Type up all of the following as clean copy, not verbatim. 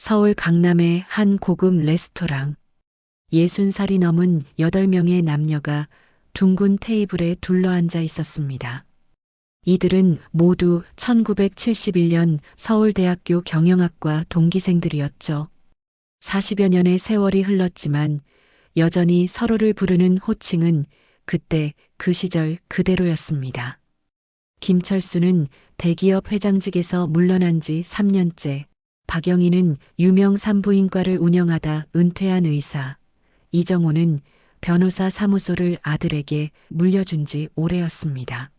서울 강남의 한 고급 레스토랑. 60살이 넘은 8명의 남녀가 둥근 테이블에 둘러앉아 있었습니다. 이들은 모두 1971년 서울대학교 경영학과 동기생들이었죠. 40여 년의 세월이 흘렀지만 여전히 서로를 부르는 호칭은 그때 그 시절 그대로였습니다. 김철수는 대기업 회장직에서 물러난 지 3년째, 박영희는 유명 산부인과를 운영하다 은퇴한 의사, 이정호는 변호사 사무소를 아들에게 물려준 지 오래였습니다.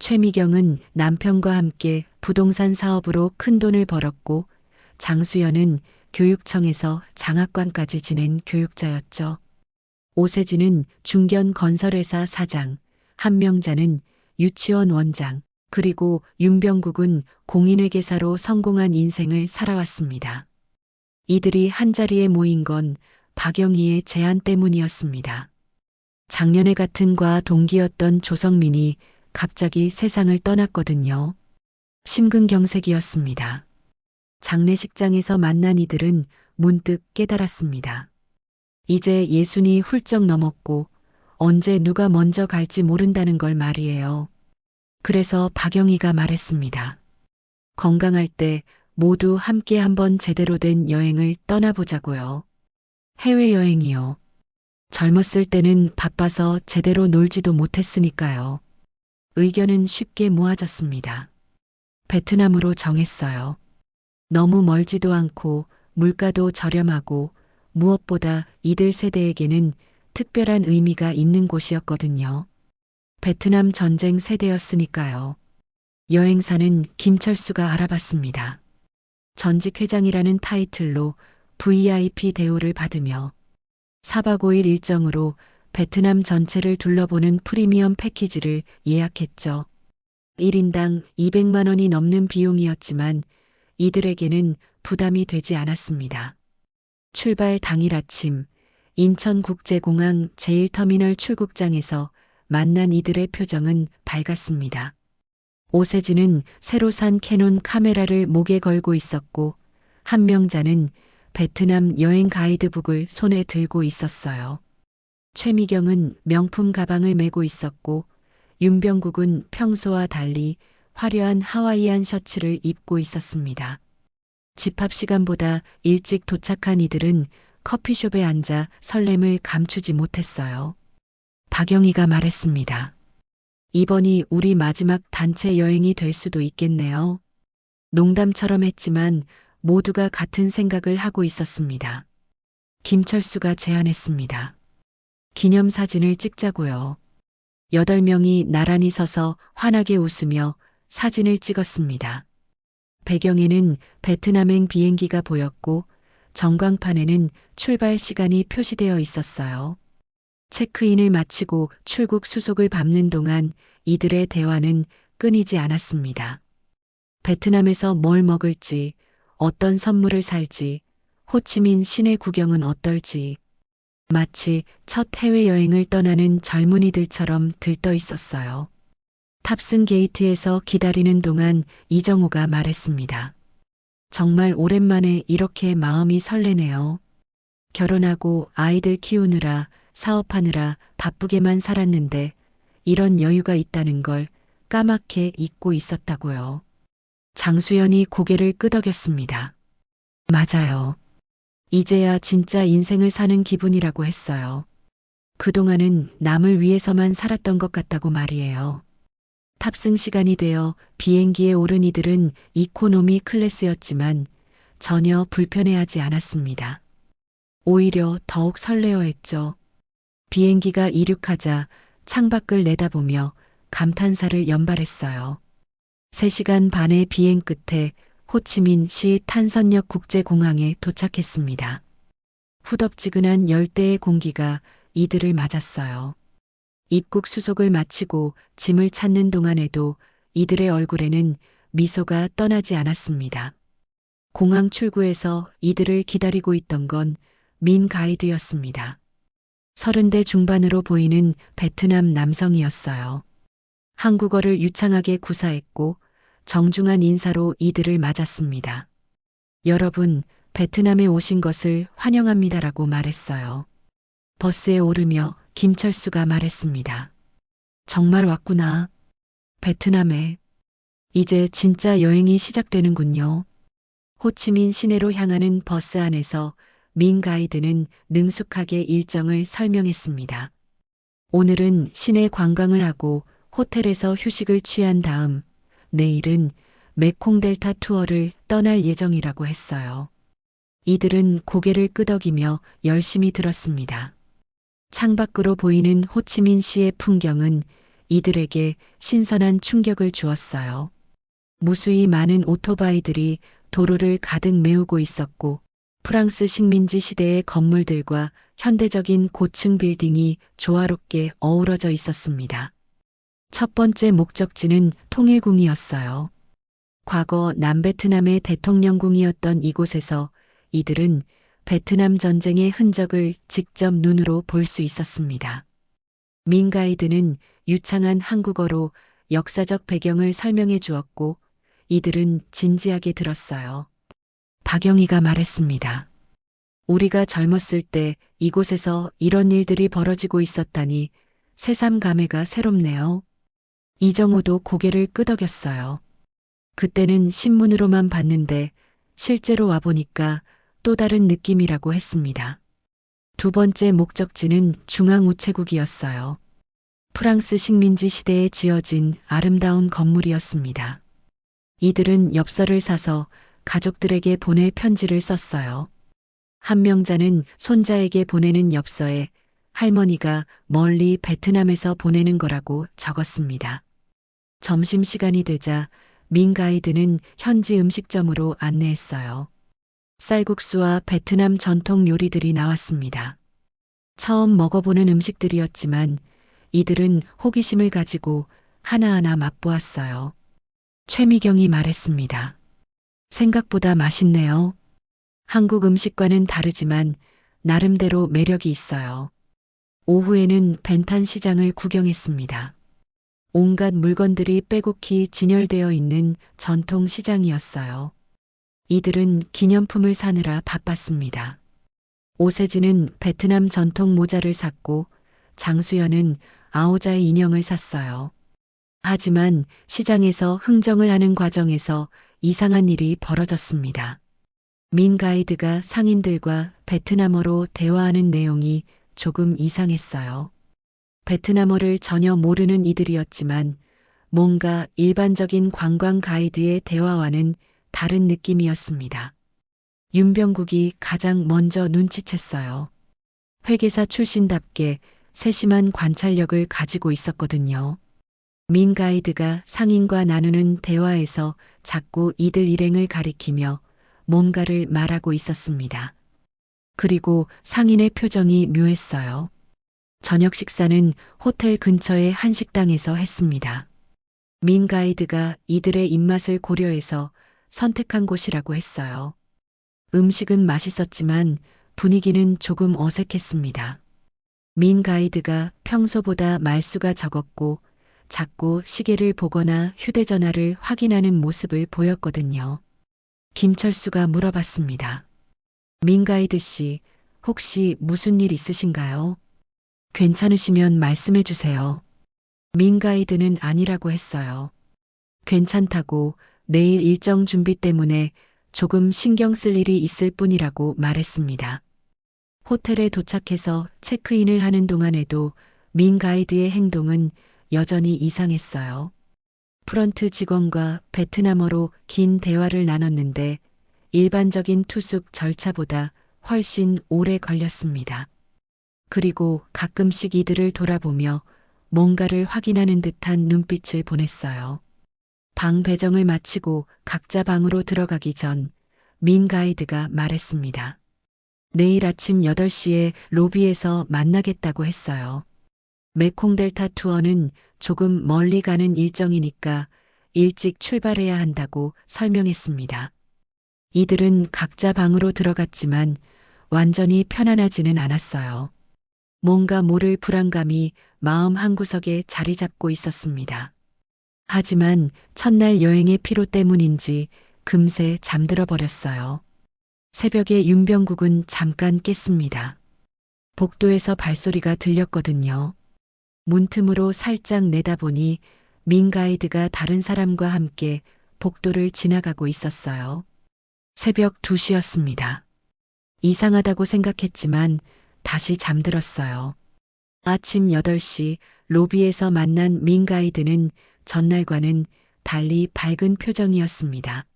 최미경은 남편과 함께 부동산 사업으로 큰 돈을 벌었고, 장수연은 교육청에서 장학관까지 지낸 교육자였죠. 오세진은 중견 건설회사 사장, 한명자는 유치원 원장, 그리고 윤병국은 공인회계사로 성공한 인생을 살아왔습니다. 이들이 한자리에 모인 건 박영희의 제안 때문이었습니다. 작년에 같은 과 동기였던 조성민이 갑자기 세상을 떠났거든요. 심근경색이었습니다. 장례식장에서 만난 이들은 문득 깨달았습니다. 이제 60이 훌쩍 넘었고 언제 누가 먼저 갈지 모른다는 걸 말이에요. 그래서 박영희가 말했습니다. 건강할 때 모두 함께 한번 제대로 된 여행을 떠나보자고요. 해외여행이요. 젊었을 때는 바빠서 제대로 놀지도 못했으니까요. 의견은 쉽게 모아졌습니다. 베트남으로 정했어요. 너무 멀지도 않고 물가도 저렴하고 무엇보다 이들 세대에게는 특별한 의미가 있는 곳이었거든요. 베트남 전쟁 세대였으니까요. 여행사는 김철수가 알아봤습니다. 전직 회장이라는 타이틀로 VIP 대우를 받으며 4박 5일 일정으로 베트남 전체를 둘러보는 프리미엄 패키지를 예약했죠. 1인당 200만 원이 넘는 비용이었지만 이들에게는 부담이 되지 않았습니다. 출발 당일 아침 인천국제공항 제1터미널 출국장에서 만난 이들의 표정은 밝았습니다. 오세진은 새로 산 캐논 카메라를 목에 걸고 있었고 한명자는 베트남 여행 가이드북을 손에 들고 있었어요. 최미경은 명품 가방을 메고 있었고 윤병국은 평소와 달리 화려한 하와이안 셔츠를 입고 있었습니다. 집합 시간보다 일찍 도착한 이들은 커피숍에 앉아 설렘을 감추지 못했어요. 박영희가 말했습니다. 이번이 우리 마지막 단체 여행이 될 수도 있겠네요. 농담처럼 했지만 모두가 같은 생각을 하고 있었습니다. 김철수가 제안했습니다. 기념사진을 찍자고요. 8명이 나란히 서서 환하게 웃으며 사진을 찍었습니다. 배경에는 베트남행 비행기가 보였고 전광판에는 출발 시간이 표시되어 있었어요. 체크인을 마치고 출국 수속을 밟는 동안 이들의 대화는 끊이지 않았습니다. 베트남에서 뭘 먹을지, 어떤 선물을 살지, 호치민 시내 구경은 어떨지, 마치 첫 해외여행을 떠나는 젊은이들처럼 들떠 있었어요. 탑승 게이트에서 기다리는 동안 이정호가 말했습니다. 정말 오랜만에 이렇게 마음이 설레네요. 결혼하고 아이들 키우느라 사업하느라 바쁘게만 살았는데 이런 여유가 있다는 걸 까맣게 잊고 있었다고요. 장수연이 고개를 끄덕였습니다. 맞아요. 이제야 진짜 인생을 사는 기분이라고 했어요. 그동안은 남을 위해서만 살았던 것 같다고 말이에요. 탑승 시간이 되어 비행기에 오른 이들은 이코노미 클래스였지만 전혀 불편해하지 않았습니다. 오히려 더욱 설레어했죠. 비행기가 이륙하자 창밖을 내다보며 감탄사를 연발했어요. 3시간 반의 비행 끝에 호치민시 탄선역 국제공항에 도착했습니다. 후덥지근한 열대의 공기가 이들을 맞았어요. 입국 수속을 마치고 짐을 찾는 동안에도 이들의 얼굴에는 미소가 떠나지 않았습니다. 공항 출구에서 이들을 기다리고 있던 건 민 가이드였습니다. 30대 중반으로 보이는 베트남 남성이었어요. 한국어를 유창하게 구사했고 정중한 인사로 이들을 맞았습니다. 여러분, 베트남에 오신 것을 환영합니다라고 말했어요. 버스에 오르며 김철수가 말했습니다. 정말 왔구나. 베트남에. 이제 진짜 여행이 시작되는군요. 호치민 시내로 향하는 버스 안에서 민 가이드는 능숙하게 일정을 설명했습니다. 오늘은 시내 관광을 하고 호텔에서 휴식을 취한 다음 내일은 메콩델타 투어를 떠날 예정이라고 했어요. 이들은 고개를 끄덕이며 열심히 들었습니다. 창밖으로 보이는 호치민시의 풍경은 이들에게 신선한 충격을 주었어요. 무수히 많은 오토바이들이 도로를 가득 메우고 있었고 프랑스 식민지 시대의 건물들과 현대적인 고층 빌딩이 조화롭게 어우러져 있었습니다. 첫 번째 목적지는 통일궁이었어요. 과거 남베트남의 대통령궁이었던 이곳에서 이들은 베트남 전쟁의 흔적을 직접 눈으로 볼 수 있었습니다. 민 가이드는 유창한 한국어로 역사적 배경을 설명해 주었고 이들은 진지하게 들었어요. 박영희가 말했습니다. 우리가 젊었을 때 이곳에서 이런 일들이 벌어지고 있었다니 새삼 감회가 새롭네요. 이정호도 고개를 끄덕였어요. 그때는 신문으로만 봤는데 실제로 와보니까 또 다른 느낌이라고 했습니다. 두 번째 목적지는 중앙우체국이었어요. 프랑스 식민지 시대에 지어진 아름다운 건물이었습니다. 이들은 엽서를 사서 가족들에게 보낼 편지를 썼어요. 한 명자는 손자에게 보내는 엽서에 할머니가 멀리 베트남에서 보내는 거라고 적었습니다. 점심시간이 되자 민 가이드는 현지 음식점으로 안내했어요. 쌀국수와 베트남 전통 요리들이 나왔습니다. 처음 먹어보는 음식들이었지만 이들은 호기심을 가지고 하나하나 맛보았어요. 최미경이 말했습니다. 생각보다 맛있네요. 한국 음식과는 다르지만 나름대로 매력이 있어요. 오후에는 벤탄 시장을 구경했습니다. 온갖 물건들이 빼곡히 진열되어 있는 전통 시장이었어요. 이들은 기념품을 사느라 바빴습니다. 오세진은 베트남 전통 모자를 샀고 장수연은 아오자의 인형을 샀어요. 하지만 시장에서 흥정을 하는 과정에서 이상한 일이 벌어졌습니다. 민 가이드가 상인들과 베트남어로 대화하는 내용이 조금 이상했어요. 베트남어를 전혀 모르는 이들이었지만 뭔가 일반적인 관광 가이드의 대화와는 다른 느낌이었습니다. 윤병국이 가장 먼저 눈치챘어요. 회계사 출신답게 세심한 관찰력을 가지고 있었거든요. 민 가이드가 상인과 나누는 대화에서 자꾸 이들 일행을 가리키며 뭔가를 말하고 있었습니다. 그리고 상인의 표정이 묘했어요. 저녁 식사는 호텔 근처의 한식당에서 했습니다. 민 가이드가 이들의 입맛을 고려해서 선택한 곳이라고 했어요. 음식은 맛있었지만 분위기는 조금 어색했습니다. 민 가이드가 평소보다 말수가 적었고 자꾸 시계를 보거나 휴대전화를 확인하는 모습을 보였거든요. 김철수가 물어봤습니다. 민 가이드 씨, 혹시 무슨 일 있으신가요? 괜찮으시면 말씀해 주세요. 민 가이드는 아니라고 했어요. 괜찮다고 내일 일정 준비 때문에 조금 신경 쓸 일이 있을 뿐이라고 말했습니다. 호텔에 도착해서 체크인을 하는 동안에도 민 가이드의 행동은 여전히 이상했어요. 프런트 직원과 베트남어로 긴 대화를 나눴는데 일반적인 투숙 절차보다 훨씬 오래 걸렸습니다. 그리고 가끔씩 이들을 돌아보며 뭔가를 확인하는 듯한 눈빛을 보냈어요. 방 배정을 마치고 각자 방으로 들어가기 전 민 가이드가 말했습니다. 내일 아침 8시에 로비에서 만나겠다고 했어요. 메콩델타 투어는 조금 멀리 가는 일정이니까 일찍 출발해야 한다고 설명했습니다. 이들은 각자 방으로 들어갔지만 완전히 편안하지는 않았어요. 뭔가 모를 불안감이 마음 한구석에 자리 잡고 있었습니다. 하지만 첫날 여행의 피로 때문인지 금세 잠들어 버렸어요. 새벽에 윤병국은 잠깐 깼습니다. 복도에서 발소리가 들렸거든요. 문틈으로 살짝 내다보니 민 가이드가 다른 사람과 함께 복도를 지나가고 있었어요. 새벽 2시였습니다. 이상하다고 생각했지만 다시 잠들었어요. 아침 8시 로비에서 만난 민 가이드는 전날과는 달리 밝은 표정이었습니다.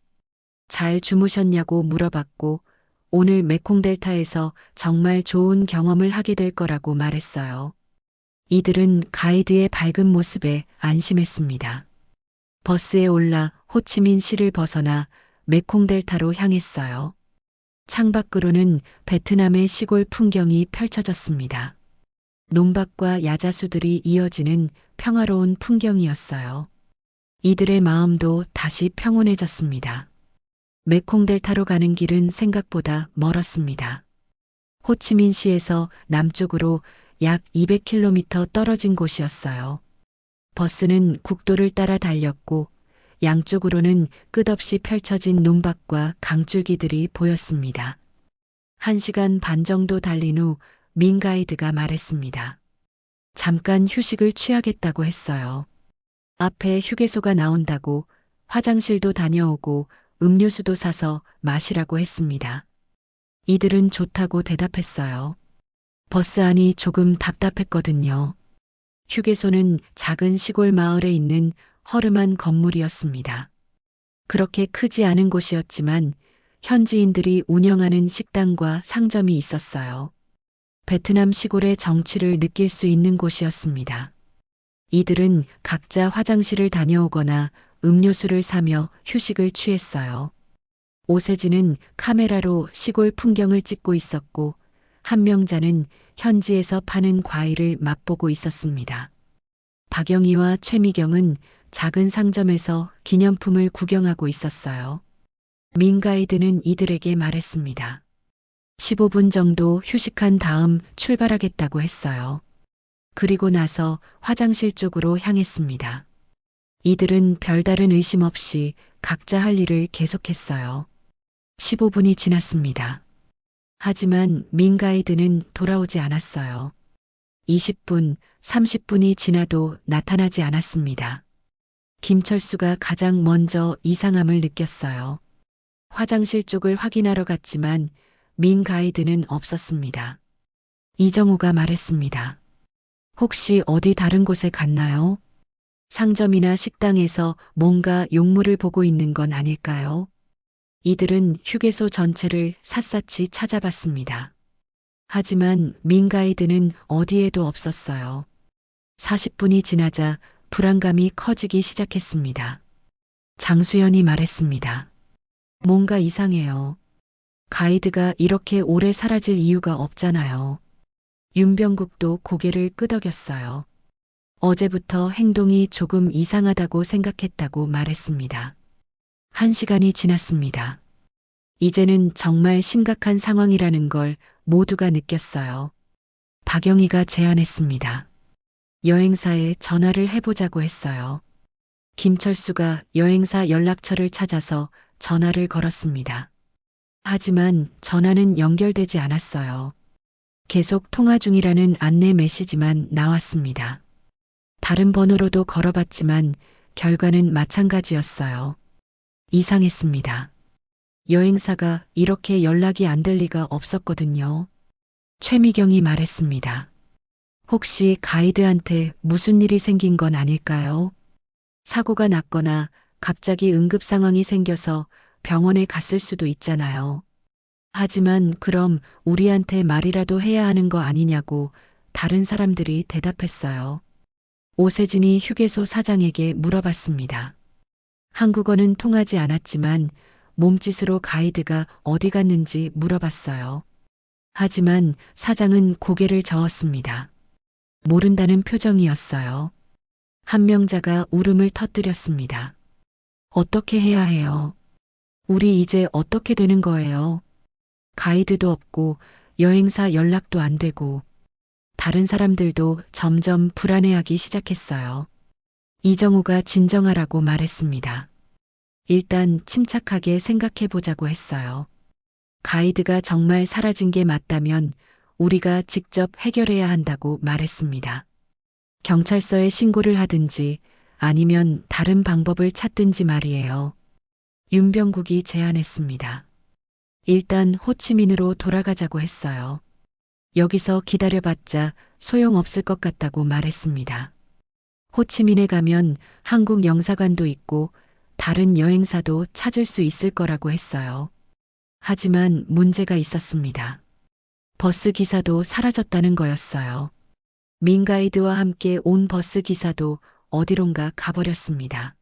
잘 주무셨냐고 물어봤고 오늘 메콩델타에서 정말 좋은 경험을 하게 될 거라고 말했어요. 이들은 가이드의 밝은 모습에 안심했습니다. 버스에 올라 호치민시를 벗어나 메콩델타로 향했어요. 창밖으로는 베트남의 시골 풍경이 펼쳐졌습니다. 논밭과 야자수들이 이어지는 평화로운 풍경이었어요. 이들의 마음도 다시 평온해졌습니다. 메콩델타로 가는 길은 생각보다 멀었습니다. 호치민시에서 남쪽으로 약 200km 떨어진 곳이었어요. 버스는 국도를 따라 달렸고 양쪽으로는 끝없이 펼쳐진 논밭과 강줄기들이 보였습니다. 1시간 반 정도 달린 후 민 가이드가 말했습니다. 잠깐 휴식을 취하겠다고 했어요. 앞에 휴게소가 나온다고 화장실도 다녀오고 음료수도 사서 마시라고 했습니다. 이들은 좋다고 대답했어요. 버스 안이 조금 답답했거든요. 휴게소는 작은 시골 마을에 있는 허름한 건물이었습니다. 그렇게 크지 않은 곳이었지만 현지인들이 운영하는 식당과 상점이 있었어요. 베트남 시골의 정취를 느낄 수 있는 곳이었습니다. 이들은 각자 화장실을 다녀오거나 음료수를 사며 휴식을 취했어요. 오세진은 카메라로 시골 풍경을 찍고 있었고 한명자는 현지에서 파는 과일을 맛보고 있었습니다. 박영희와 최미경은 작은 상점에서 기념품을 구경하고 있었어요. 민 가이드는 이들에게 말했습니다. 15분 정도 휴식한 다음 출발하겠다고 했어요. 그리고 나서 화장실 쪽으로 향했습니다. 이들은 별다른 의심 없이 각자 할 일을 계속했어요. 15분이 지났습니다. 하지만 민 가이드는 돌아오지 않았어요. 20분, 30분이 지나도 나타나지 않았습니다. 김철수가 가장 먼저 이상함을 느꼈어요. 화장실 쪽을 확인하러 갔지만 민 가이드는 없었습니다. 이정우가 말했습니다. 혹시 어디 다른 곳에 갔나요? 상점이나 식당에서 뭔가 용물을 보고 있는 건 아닐까요? 이들은 휴게소 전체를 샅샅이 찾아봤습니다. 하지만 민 가이드는 어디에도 없었어요. 40분이 지나자 불안감이 커지기 시작했습니다. 장수연이 말했습니다. 뭔가 이상해요. 가이드가 이렇게 오래 사라질 이유가 없잖아요. 윤병국도 고개를 끄덕였어요. 어제부터 행동이 조금 이상하다고 생각했다고 말했습니다. 1시간이 지났습니다. 이제는 정말 심각한 상황이라는 걸 모두가 느꼈어요. 박영희가 제안했습니다. 여행사에 전화를 해보자고 했어요. 김철수가 여행사 연락처를 찾아서 전화를 걸었습니다. 하지만 전화는 연결되지 않았어요. 계속 통화 중이라는 안내 메시지만 나왔습니다. 다른 번호로도 걸어봤지만 결과는 마찬가지였어요. 이상했습니다. 여행사가 이렇게 연락이 안 될 리가 없었거든요. 최미경이 말했습니다. 혹시 가이드한테 무슨 일이 생긴 건 아닐까요? 사고가 났거나 갑자기 응급 상황이 생겨서 병원에 갔을 수도 있잖아요. 하지만 그럼 우리한테 말이라도 해야 하는 거 아니냐고 다른 사람들이 대답했어요. 오세진이 휴게소 사장에게 물어봤습니다. 한국어는 통하지 않았지만 몸짓으로 가이드가 어디 갔는지 물어봤어요. 하지만 사장은 고개를 저었습니다. 모른다는 표정이었어요. 한명자가 울음을 터뜨렸습니다. 어떻게 해야 해요? 우리 이제 어떻게 되는 거예요? 가이드도 없고 여행사 연락도 안 되고 다른 사람들도 점점 불안해하기 시작했어요. 이정우가 진정하라고 말했습니다. 일단 침착하게 생각해 보자고 했어요. 가이드가 정말 사라진 게 맞다면 우리가 직접 해결해야 한다고 말했습니다. 경찰서에 신고를 하든지 아니면 다른 방법을 찾든지 말이에요. 윤병국이 제안했습니다. 일단 호치민으로 돌아가자고 했어요. 여기서 기다려봤자 소용없을 것 같다고 말했습니다. 호치민에 가면 한국 영사관도 있고 다른 여행사도 찾을 수 있을 거라고 했어요. 하지만 문제가 있었습니다. 버스 기사도 사라졌다는 거였어요. 민가이드와 함께 온 버스 기사도 어디론가 가버렸습니다.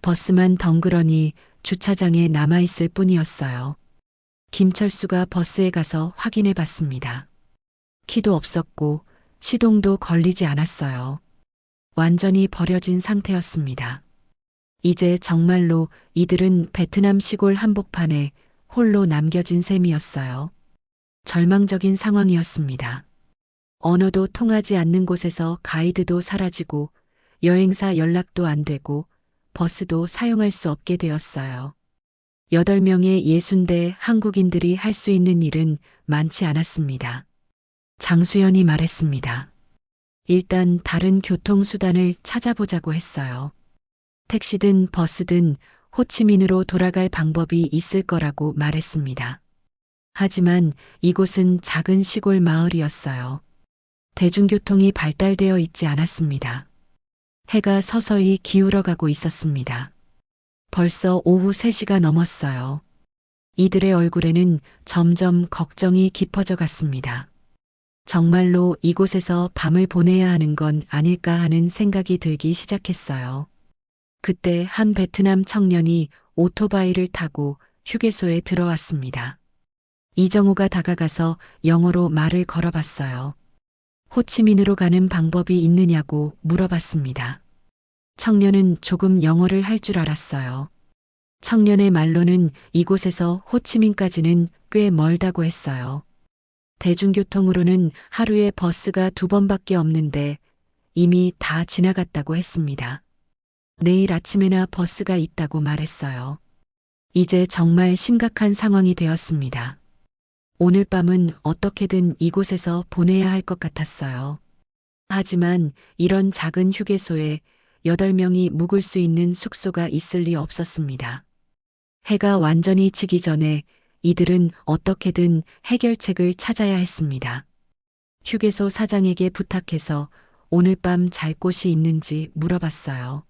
버스만 덩그러니 주차장에 남아있을 뿐이었어요. 김철수가 버스에 가서 확인해 봤습니다. 키도 없었고 시동도 걸리지 않았어요. 완전히 버려진 상태였습니다. 이제 정말로 이들은 베트남 시골 한복판에 홀로 남겨진 셈이었어요. 절망적인 상황이었습니다. 언어도 통하지 않는 곳에서 가이드도 사라지고 여행사 연락도 안 되고 버스도 사용할 수 없게 되었어요. 8명의 예순대 한국인들이 할 수 있는 일은 많지 않았습니다. 장수연이 말했습니다. 일단 다른 교통수단을 찾아보자고 했어요. 택시든 버스든 호치민으로 돌아갈 방법이 있을 거라고 말했습니다. 하지만 이곳은 작은 시골 마을이었어요. 대중교통이 발달되어 있지 않았습니다. 해가 서서히 기울어가고 있었습니다. 벌써 오후 3시가 넘었어요. 이들의 얼굴에는 점점 걱정이 깊어져 갔습니다. 정말로 이곳에서 밤을 보내야 하는 건 아닐까 하는 생각이 들기 시작했어요. 그때 한 베트남 청년이 오토바이를 타고 휴게소에 들어왔습니다. 이정호가 다가가서 영어로 말을 걸어봤어요. 호치민으로 가는 방법이 있느냐고 물어봤습니다. 청년은 조금 영어를 할 줄 알았어요. 청년의 말로는 이곳에서 호치민까지는 꽤 멀다고 했어요. 대중교통으로는 하루에 버스가 2번밖에 없는데 이미 다 지나갔다고 했습니다. 내일 아침에나 버스가 있다고 말했어요. 이제 정말 심각한 상황이 되었습니다. 오늘 밤은 어떻게든 이곳에서 보내야 할 것 같았어요. 하지만 이런 작은 휴게소에 8명이 묵을 수 있는 숙소가 있을 리 없었습니다. 해가 완전히 지기 전에 이들은 어떻게든 해결책을 찾아야 했습니다. 휴게소 사장에게 부탁해서 오늘 밤 잘 곳이 있는지 물어봤어요.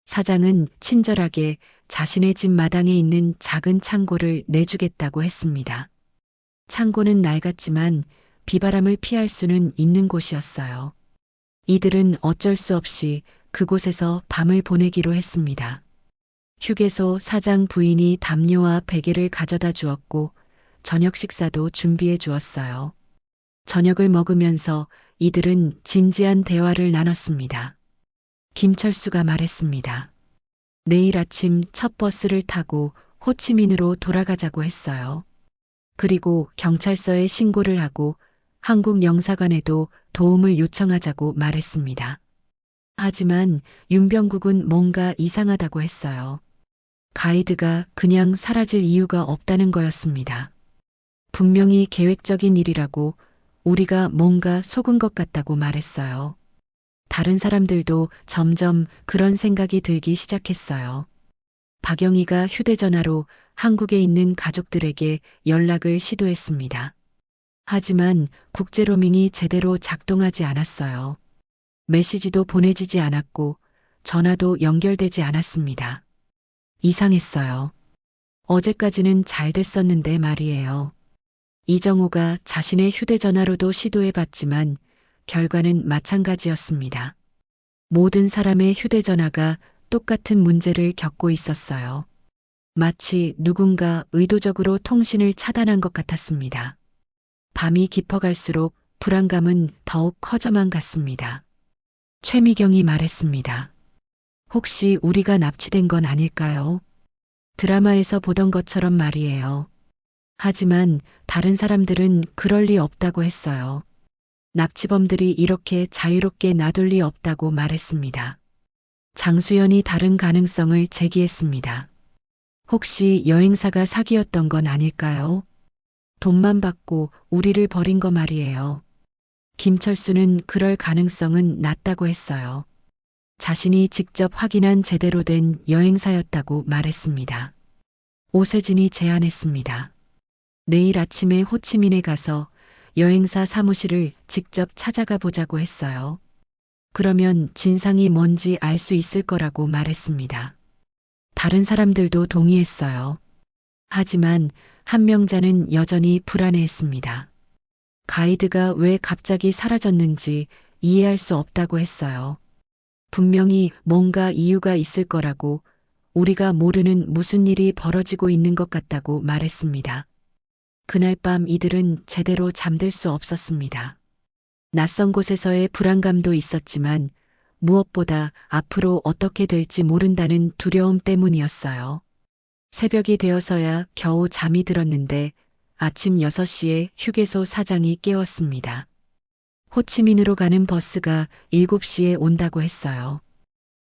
사장은 친절하게 자신의 집 마당에 있는 작은 창고를 내주겠다고 했습니다. 창고는 낡았지만 비바람을 피할 수는 있는 곳이었어요. 이들은 어쩔 수 없이 그곳에서 밤을 보내기로 했습니다. 휴게소 사장 부인이 담요와 베개를 가져다 주었고 저녁 식사도 준비해 주었어요. 저녁을 먹으면서 이들은 진지한 대화를 나눴습니다. 김철수가 말했습니다. 내일 아침 첫 버스를 타고 호치민으로 돌아가자고 했어요. 그리고 경찰서에 신고를 하고 한국 영사관에도 도움을 요청하자고 말했습니다. 하지만 윤병국은 뭔가 이상하다고 했어요. 가이드가 그냥 사라질 이유가 없다는 거였습니다. 분명히 계획적인 일이라고 우리가 뭔가 속은 것 같다고 말했어요. 다른 사람들도 점점 그런 생각이 들기 시작했어요. 박영희가 휴대전화로 한국에 있는 가족들에게 연락을 시도했습니다. 하지만 국제로밍이 제대로 작동하지 않았어요. 메시지도 보내지지 않았고 전화도 연결되지 않았습니다. 이상했어요. 어제까지는 잘 됐었는데 말이에요. 이정호가 자신의 휴대전화로도 시도해봤지만 결과는 마찬가지였습니다. 모든 사람의 휴대전화가 똑같은 문제를 겪고 있었어요. 마치 누군가 의도적으로 통신을 차단한 것 같았습니다. 밤이 깊어갈수록 불안감은 더욱 커져만 갔습니다. 최미경이 말했습니다. 혹시 우리가 납치된 건 아닐까요? 드라마에서 보던 것처럼 말이에요. 하지만 다른 사람들은 그럴 리 없다고 했어요. 납치범들이 이렇게 자유롭게 놔둘 리 없다고 말했습니다. 장수연이 다른 가능성을 제기했습니다. 혹시 여행사가 사기였던 건 아닐까요? 돈만 받고 우리를 버린 거 말이에요. 김철수는 그럴 가능성은 낮다고 했어요. 자신이 직접 확인한 제대로 된 여행사였다고 말했습니다. 오세진이 제안했습니다. 내일 아침에 호치민에 가서 여행사 사무실을 직접 찾아가 보자고 했어요. 그러면 진상이 뭔지 알 수 있을 거라고 말했습니다. 다른 사람들도 동의했어요. 하지만 한 명자는 여전히 불안해했습니다. 가이드가 왜 갑자기 사라졌는지 이해할 수 없다고 했어요. 분명히 뭔가 이유가 있을 거라고, 우리가 모르는 무슨 일이 벌어지고 있는 것 같다고 말했습니다. 그날 밤 이들은 제대로 잠들 수 없었습니다. 낯선 곳에서의 불안감도 있었지만 무엇보다 앞으로 어떻게 될지 모른다는 두려움 때문이었어요. 새벽이 되어서야 겨우 잠이 들었는데 아침 6시에 휴게소 사장이 깨웠습니다. 호치민으로 가는 버스가 7시에 온다고 했어요.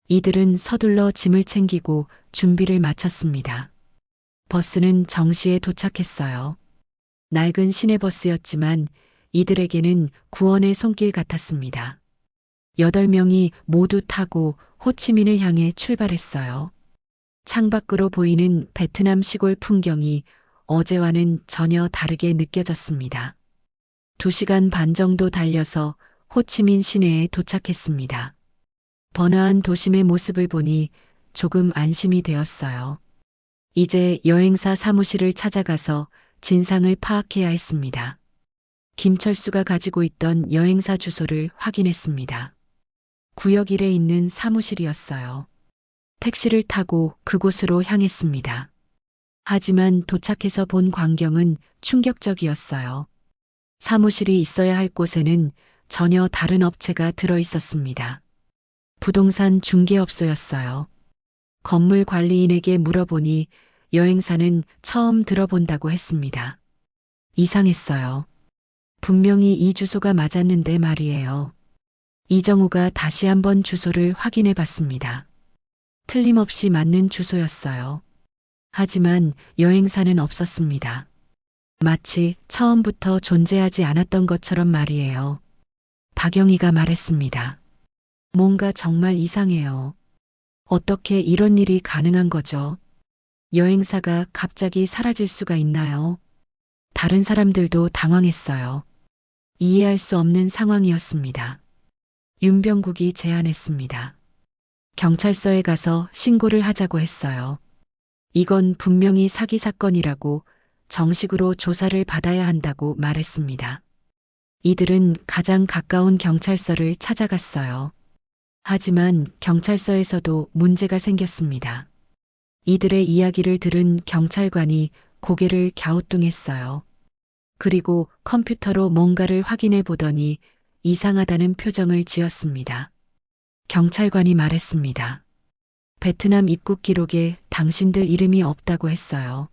이들은 서둘러 짐을 챙기고 준비를 마쳤습니다. 버스는 정시에 도착했어요. 낡은 시내버스였지만 이들에게는 구원의 손길 같았습니다. 8명이 모두 타고 호치민을 향해 출발했어요. 창밖으로 보이는 베트남 시골 풍경이 어제와는 전혀 다르게 느껴졌습니다. 2시간 반 정도 달려서 호치민 시내에 도착했습니다. 번화한 도심의 모습을 보니 조금 안심이 되었어요. 이제 여행사 사무실을 찾아가서 진상을 파악해야 했습니다. 김철수가 가지고 있던 여행사 주소를 확인했습니다. 구역 1에 있는 사무실이었어요. 택시를 타고 그곳으로 향했습니다. 하지만 도착해서 본 광경은 충격적이었어요. 사무실이 있어야 할 곳에는 전혀 다른 업체가 들어 있었습니다. 부동산 중개업소였어요. 건물 관리인에게 물어보니 여행사는 처음 들어본다고 했습니다. 이상했어요. 분명히 이 주소가 맞았는데 말이에요. 이정우가 다시 한번 주소를 확인해 봤습니다. 틀림없이 맞는 주소였어요. 하지만 여행사는 없었습니다. 마치 처음부터 존재하지 않았던 것처럼 말이에요. 박영희가 말했습니다. 뭔가 정말 이상해요. 어떻게 이런 일이 가능한 거죠? 여행사가 갑자기 사라질 수가 있나요? 다른 사람들도 당황했어요. 이해할 수 없는 상황이었습니다. 윤병국이 제안했습니다. 경찰서에 가서 신고를 하자고 했어요. 이건 분명히 사기 사건이라고 정식으로 조사를 받아야 한다고 말했습니다. 이들은 가장 가까운 경찰서를 찾아갔어요. 하지만 경찰서에서도 문제가 생겼습니다. 이들의 이야기를 들은 경찰관이 고개를 갸우뚱했어요. 그리고 컴퓨터로 뭔가를 확인해 보더니 이상하다는 표정을 지었습니다. 경찰관이 말했습니다. 베트남 입국 기록에 당신들 이름이 없다고 했어요.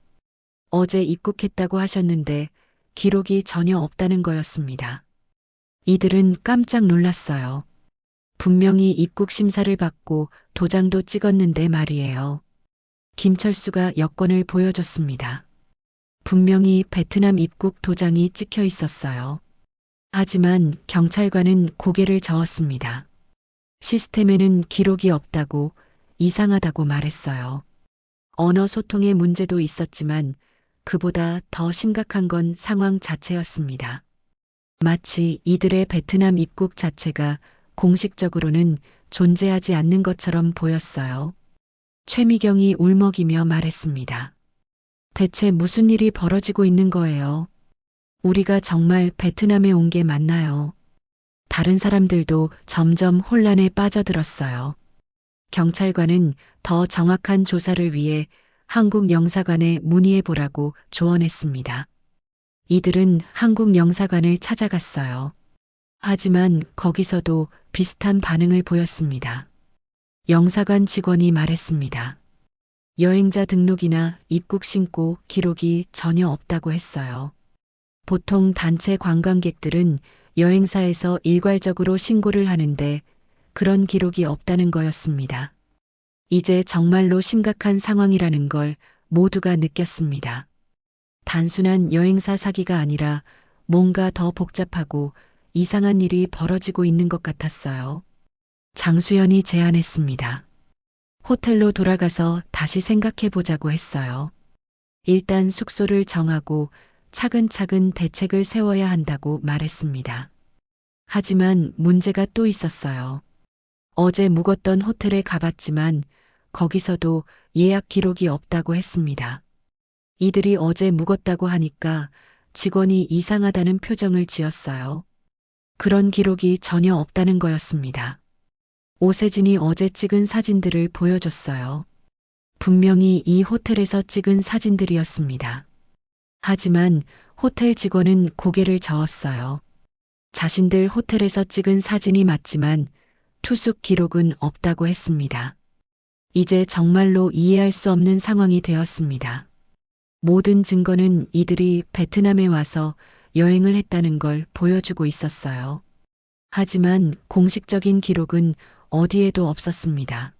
어제 입국했다고 하셨는데 기록이 전혀 없다는 거였습니다. 이들은 깜짝 놀랐어요. 분명히 입국 심사를 받고 도장도 찍었는데 말이에요. 김철수가 여권을 보여줬습니다. 분명히 베트남 입국 도장이 찍혀 있었어요. 하지만 경찰관은 고개를 저었습니다. 시스템에는 기록이 없다고, 이상하다고 말했어요. 언어 소통의 문제도 있었지만 그보다 더 심각한 건 상황 자체였습니다. 마치 이들의 베트남 입국 자체가 공식적으로는 존재하지 않는 것처럼 보였어요. 최미경이 울먹이며 말했습니다. 대체 무슨 일이 벌어지고 있는 거예요? 우리가 정말 베트남에 온 게 맞나요? 다른 사람들도 점점 혼란에 빠져들었어요. 경찰관은 더 정확한 조사를 위해 한국 영사관에 문의해 보라고 조언했습니다. 이들은 한국 영사관을 찾아갔어요. 하지만 거기서도 비슷한 반응을 보였습니다. 영사관 직원이 말했습니다. 여행자 등록이나 입국 신고 기록이 전혀 없다고 했어요. 보통 단체 관광객들은 여행사에서 일괄적으로 신고를 하는데 그런 기록이 없다는 거였습니다. 이제 정말로 심각한 상황이라는 걸 모두가 느꼈습니다. 단순한 여행사 사기가 아니라 뭔가 더 복잡하고 이상한 일이 벌어지고 있는 것 같았어요. 장수연이 제안했습니다. 호텔로 돌아가서 다시 생각해 보자고 했어요. 일단 숙소를 정하고 차근차근 대책을 세워야 한다고 말했습니다. 하지만 문제가 또 있었어요. 어제 묵었던 호텔에 가봤지만 거기서도 예약 기록이 없다고 했습니다. 이들이 어제 묵었다고 하니까 직원이 이상하다는 표정을 지었어요. 그런 기록이 전혀 없다는 거였습니다. 오세진이 어제 찍은 사진들을 보여줬어요. 분명히 이 호텔에서 찍은 사진들이었습니다. 하지만 호텔 직원은 고개를 저었어요. 자신들 호텔에서 찍은 사진이 맞지만 투숙 기록은 없다고 했습니다. 이제 정말로 이해할 수 없는 상황이 되었습니다. 모든 증거는 이들이 베트남에 와서 여행을 했다는 걸 보여주고 있었어요. 하지만 공식적인 기록은 어디에도 없었습니다.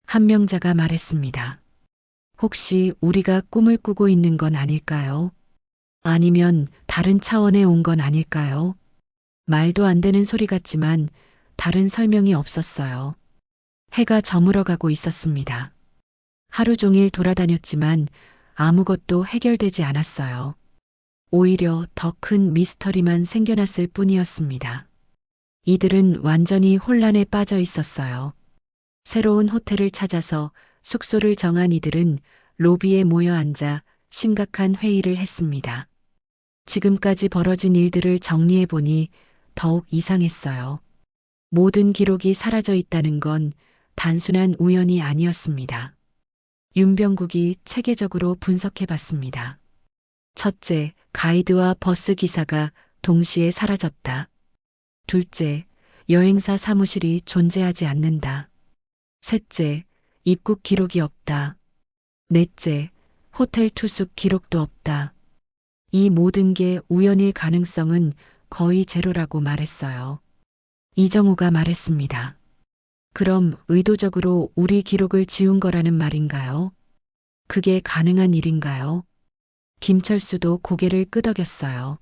한 명자가 말했습니다. 혹시 우리가 꿈을 꾸고 있는 건 아닐까요? 아니면 다른 차원에 온 건 아닐까요? 말도 안 되는 소리 같지만 다른 설명이 없었어요. 해가 저물어가고 있었습니다. 하루 종일 돌아다녔지만 아무것도 해결되지 않았어요. 오히려 더 큰 미스터리만 생겨났을 뿐이었습니다. 이들은 완전히 혼란에 빠져 있었어요. 새로운 호텔을 찾아서 숙소를 정한 이들은 로비에 모여 앉아 심각한 회의를 했습니다. 지금까지 벌어진 일들을 정리해 보니 더욱 이상했어요. 모든 기록이 사라져 있다는 건 단순한 우연이 아니었습니다. 윤병국이 체계적으로 분석해 봤습니다. 첫째, 가이드와 버스 기사가 동시에 사라졌다. 둘째, 여행사 사무실이 존재하지 않는다. 셋째, 입국 기록이 없다. 넷째, 호텔 투숙 기록도 없다. 이 모든 게 우연일 가능성은 거의 제로라고 말했어요. 이정우가 말했습니다. 그럼 의도적으로 우리 기록을 지운 거라는 말인가요? 그게 가능한 일인가요? 김철수도 고개를 끄덕였어요.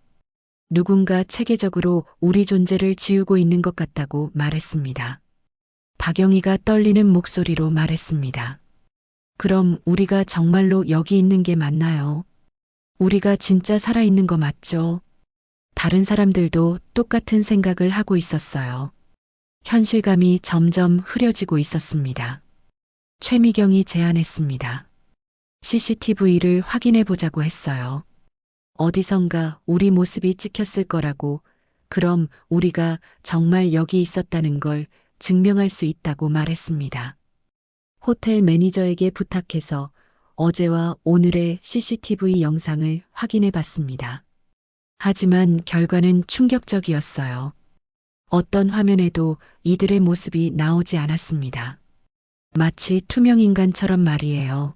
누군가 체계적으로 우리 존재를 지우고 있는 것 같다고 말했습니다. 박영희가 떨리는 목소리로 말했습니다. 그럼 우리가 정말로 여기 있는 게 맞나요? 우리가 진짜 살아있는 거 맞죠? 다른 사람들도 똑같은 생각을 하고 있었어요. 현실감이 점점 흐려지고 있었습니다. 최미경이 제안했습니다. CCTV를 확인해 보자고 했어요. 어디선가 우리 모습이 찍혔을 거라고, 그럼 우리가 정말 여기 있었다는 걸 증명할 수 있다고 말했습니다. 호텔 매니저에게 부탁해서 어제와 오늘의 CCTV 영상을 확인해 봤습니다. 하지만 결과는 충격적이었어요. 어떤 화면에도 이들의 모습이 나오지 않았습니다. 마치 투명인간처럼 말이에요.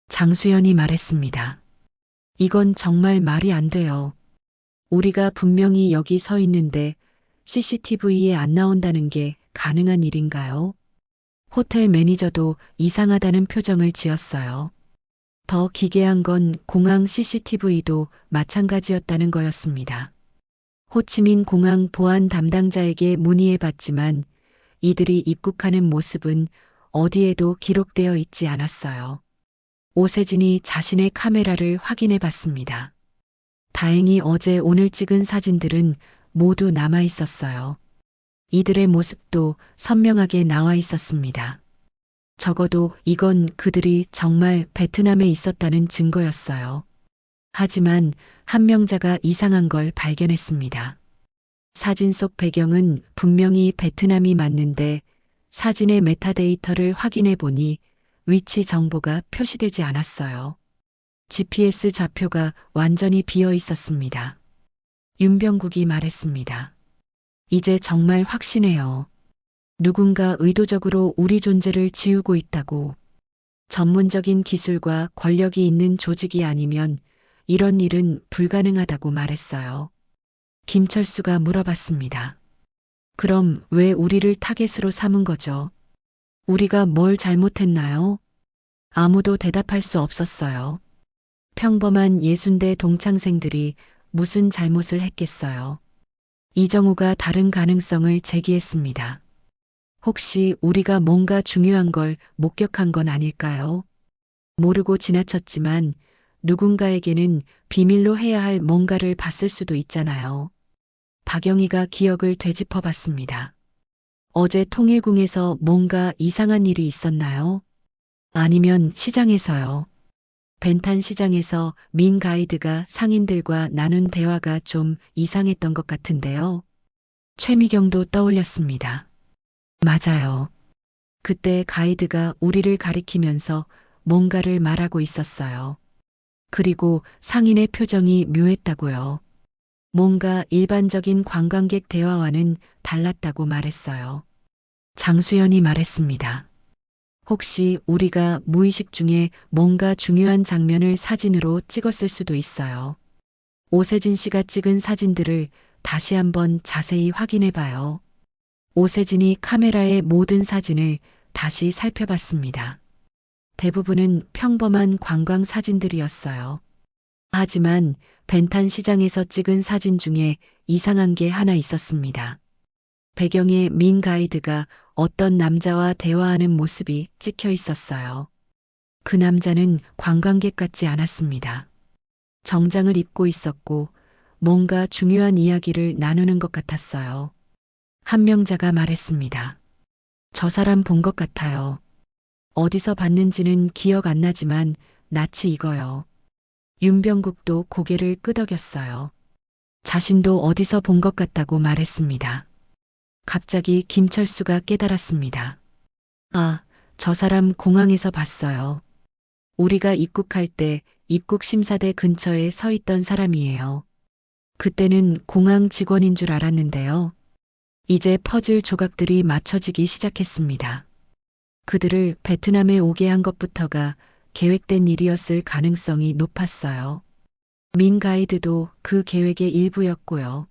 장수연이 말했습니다. 이건 정말 말이 안 돼요. 우리가 분명히 여기 서 있는데 CCTV에 안 나온다는 게 가능한 일인가요? 호텔 매니저도 이상하다는 표정을 지었어요. 더 기괴한 건 공항 CCTV도 마찬가지였다는 거였습니다. 호치민 공항 보안 담당자에게 문의해 봤지만 이들이 입국하는 모습은 어디에도 기록되어 있지 않았어요. 오세진이 자신의 카메라를 확인해 봤습니다. 다행히 어제 오늘 찍은 사진들은 모두 남아 있었어요. 이들의 모습도 선명하게 나와 있었습니다. 적어도 이건 그들이 정말 베트남에 있었다는 증거였어요. 하지만 한 명자가 이상한 걸 발견했습니다. 사진 속 배경은 분명히 베트남이 맞는데 사진의 메타데이터를 확인해 보니 위치 정보가 표시되지 않았어요. GPS 좌표가 완전히 비어 있었습니다. 윤병국이 말했습니다. 이제 정말 확신해요. 누군가 의도적으로 우리 존재를 지우고 있다고. 전문적인 기술과 권력이 있는 조직이 아니면 이런 일은 불가능하다고 말했어요. 김철수가 물어봤습니다. 그럼 왜 우리를 타겟으로 삼은 거죠? 우리가 뭘 잘못했나요? 아무도 대답할 수 없었어요. 평범한 예순대 동창생들이 무슨 잘못을 했겠어요. 이정우가 다른 가능성을 제기했습니다. 혹시 우리가 뭔가 중요한 걸 목격한 건 아닐까요? 모르고 지나쳤지만 누군가에게는 비밀로 해야 할 뭔가를 봤을 수도 있잖아요. 박영희가 기억을 되짚어 봤습니다. 어제 통일궁에서 뭔가 이상한 일이 있었나요? 아니면 시장에서요. 벤탄 시장에서 민 가이드가 상인들과 나눈 대화가 좀 이상했던 것 같은데요. 최미경도 떠올렸습니다. 맞아요. 그때 가이드가 우리를 가리키면서 뭔가를 말하고 있었어요. 그리고 상인의 표정이 묘했다고요. 뭔가 일반적인 관광객 대화와는 달랐다고 말했어요. 장수연이 말했습니다. 혹시 우리가 무의식 중에 뭔가 중요한 장면을 사진으로 찍었을 수도 있어요. 오세진 씨가 찍은 사진들을 다시 한번 자세히 확인해 봐요. 오세진이 카메라의 모든 사진을 다시 살펴봤습니다. 대부분은 평범한 관광 사진들이었어요. 하지만 벤탄 시장에서 찍은 사진 중에 이상한 게 하나 있었습니다. 배경에 민 가이드가 어떤 남자와 대화하는 모습이 찍혀 있었어요. 그 남자는 관광객 같지 않았습니다. 정장을 입고 있었고 뭔가 중요한 이야기를 나누는 것 같았어요. 한 명자가 말했습니다. 저 사람 본 것 같아요. 어디서 봤는지는 기억 안 나지만 낯이 익어요. 윤병국도 고개를 끄덕였어요. 자신도 어디서 본 것 같다고 말했습니다. 갑자기 김철수가 깨달았습니다. 아, 저 사람 공항에서 봤어요. 우리가 입국할 때 입국 심사대 근처에 서 있던 사람이에요. 그때는 공항 직원인 줄 알았는데요. 이제 퍼즐 조각들이 맞춰지기 시작했습니다. 그들을 베트남에 오게 한 것부터가 계획된 일이었을 가능성이 높았어요. 민 가이드도 그 계획의 일부였고요.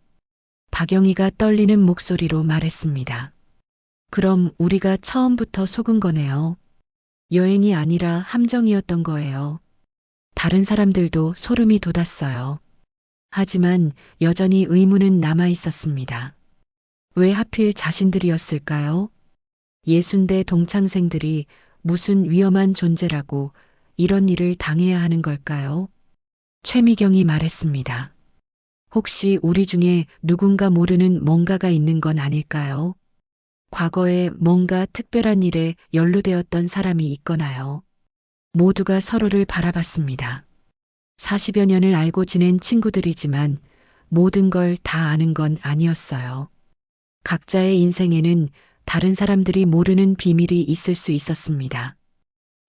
박영희가 떨리는 목소리로 말했습니다. 그럼 우리가 처음부터 속은 거네요. 여행이 아니라 함정이었던 거예요. 다른 사람들도 소름이 돋았어요. 하지만 여전히 의문은 남아 있었습니다. 왜 하필 자신들이었을까요? 예순대 동창생들이 무슨 위험한 존재라고 이런 일을 당해야 하는 걸까요? 최미경이 말했습니다. 혹시 우리 중에 누군가 모르는 뭔가가 있는 건 아닐까요? 과거에 뭔가 특별한 일에 연루되었던 사람이 있거나요. 모두가 서로를 바라봤습니다. 40여 년을 알고 지낸 친구들이지만 모든 걸 다 아는 건 아니었어요. 각자의 인생에는 다른 사람들이 모르는 비밀이 있을 수 있었습니다.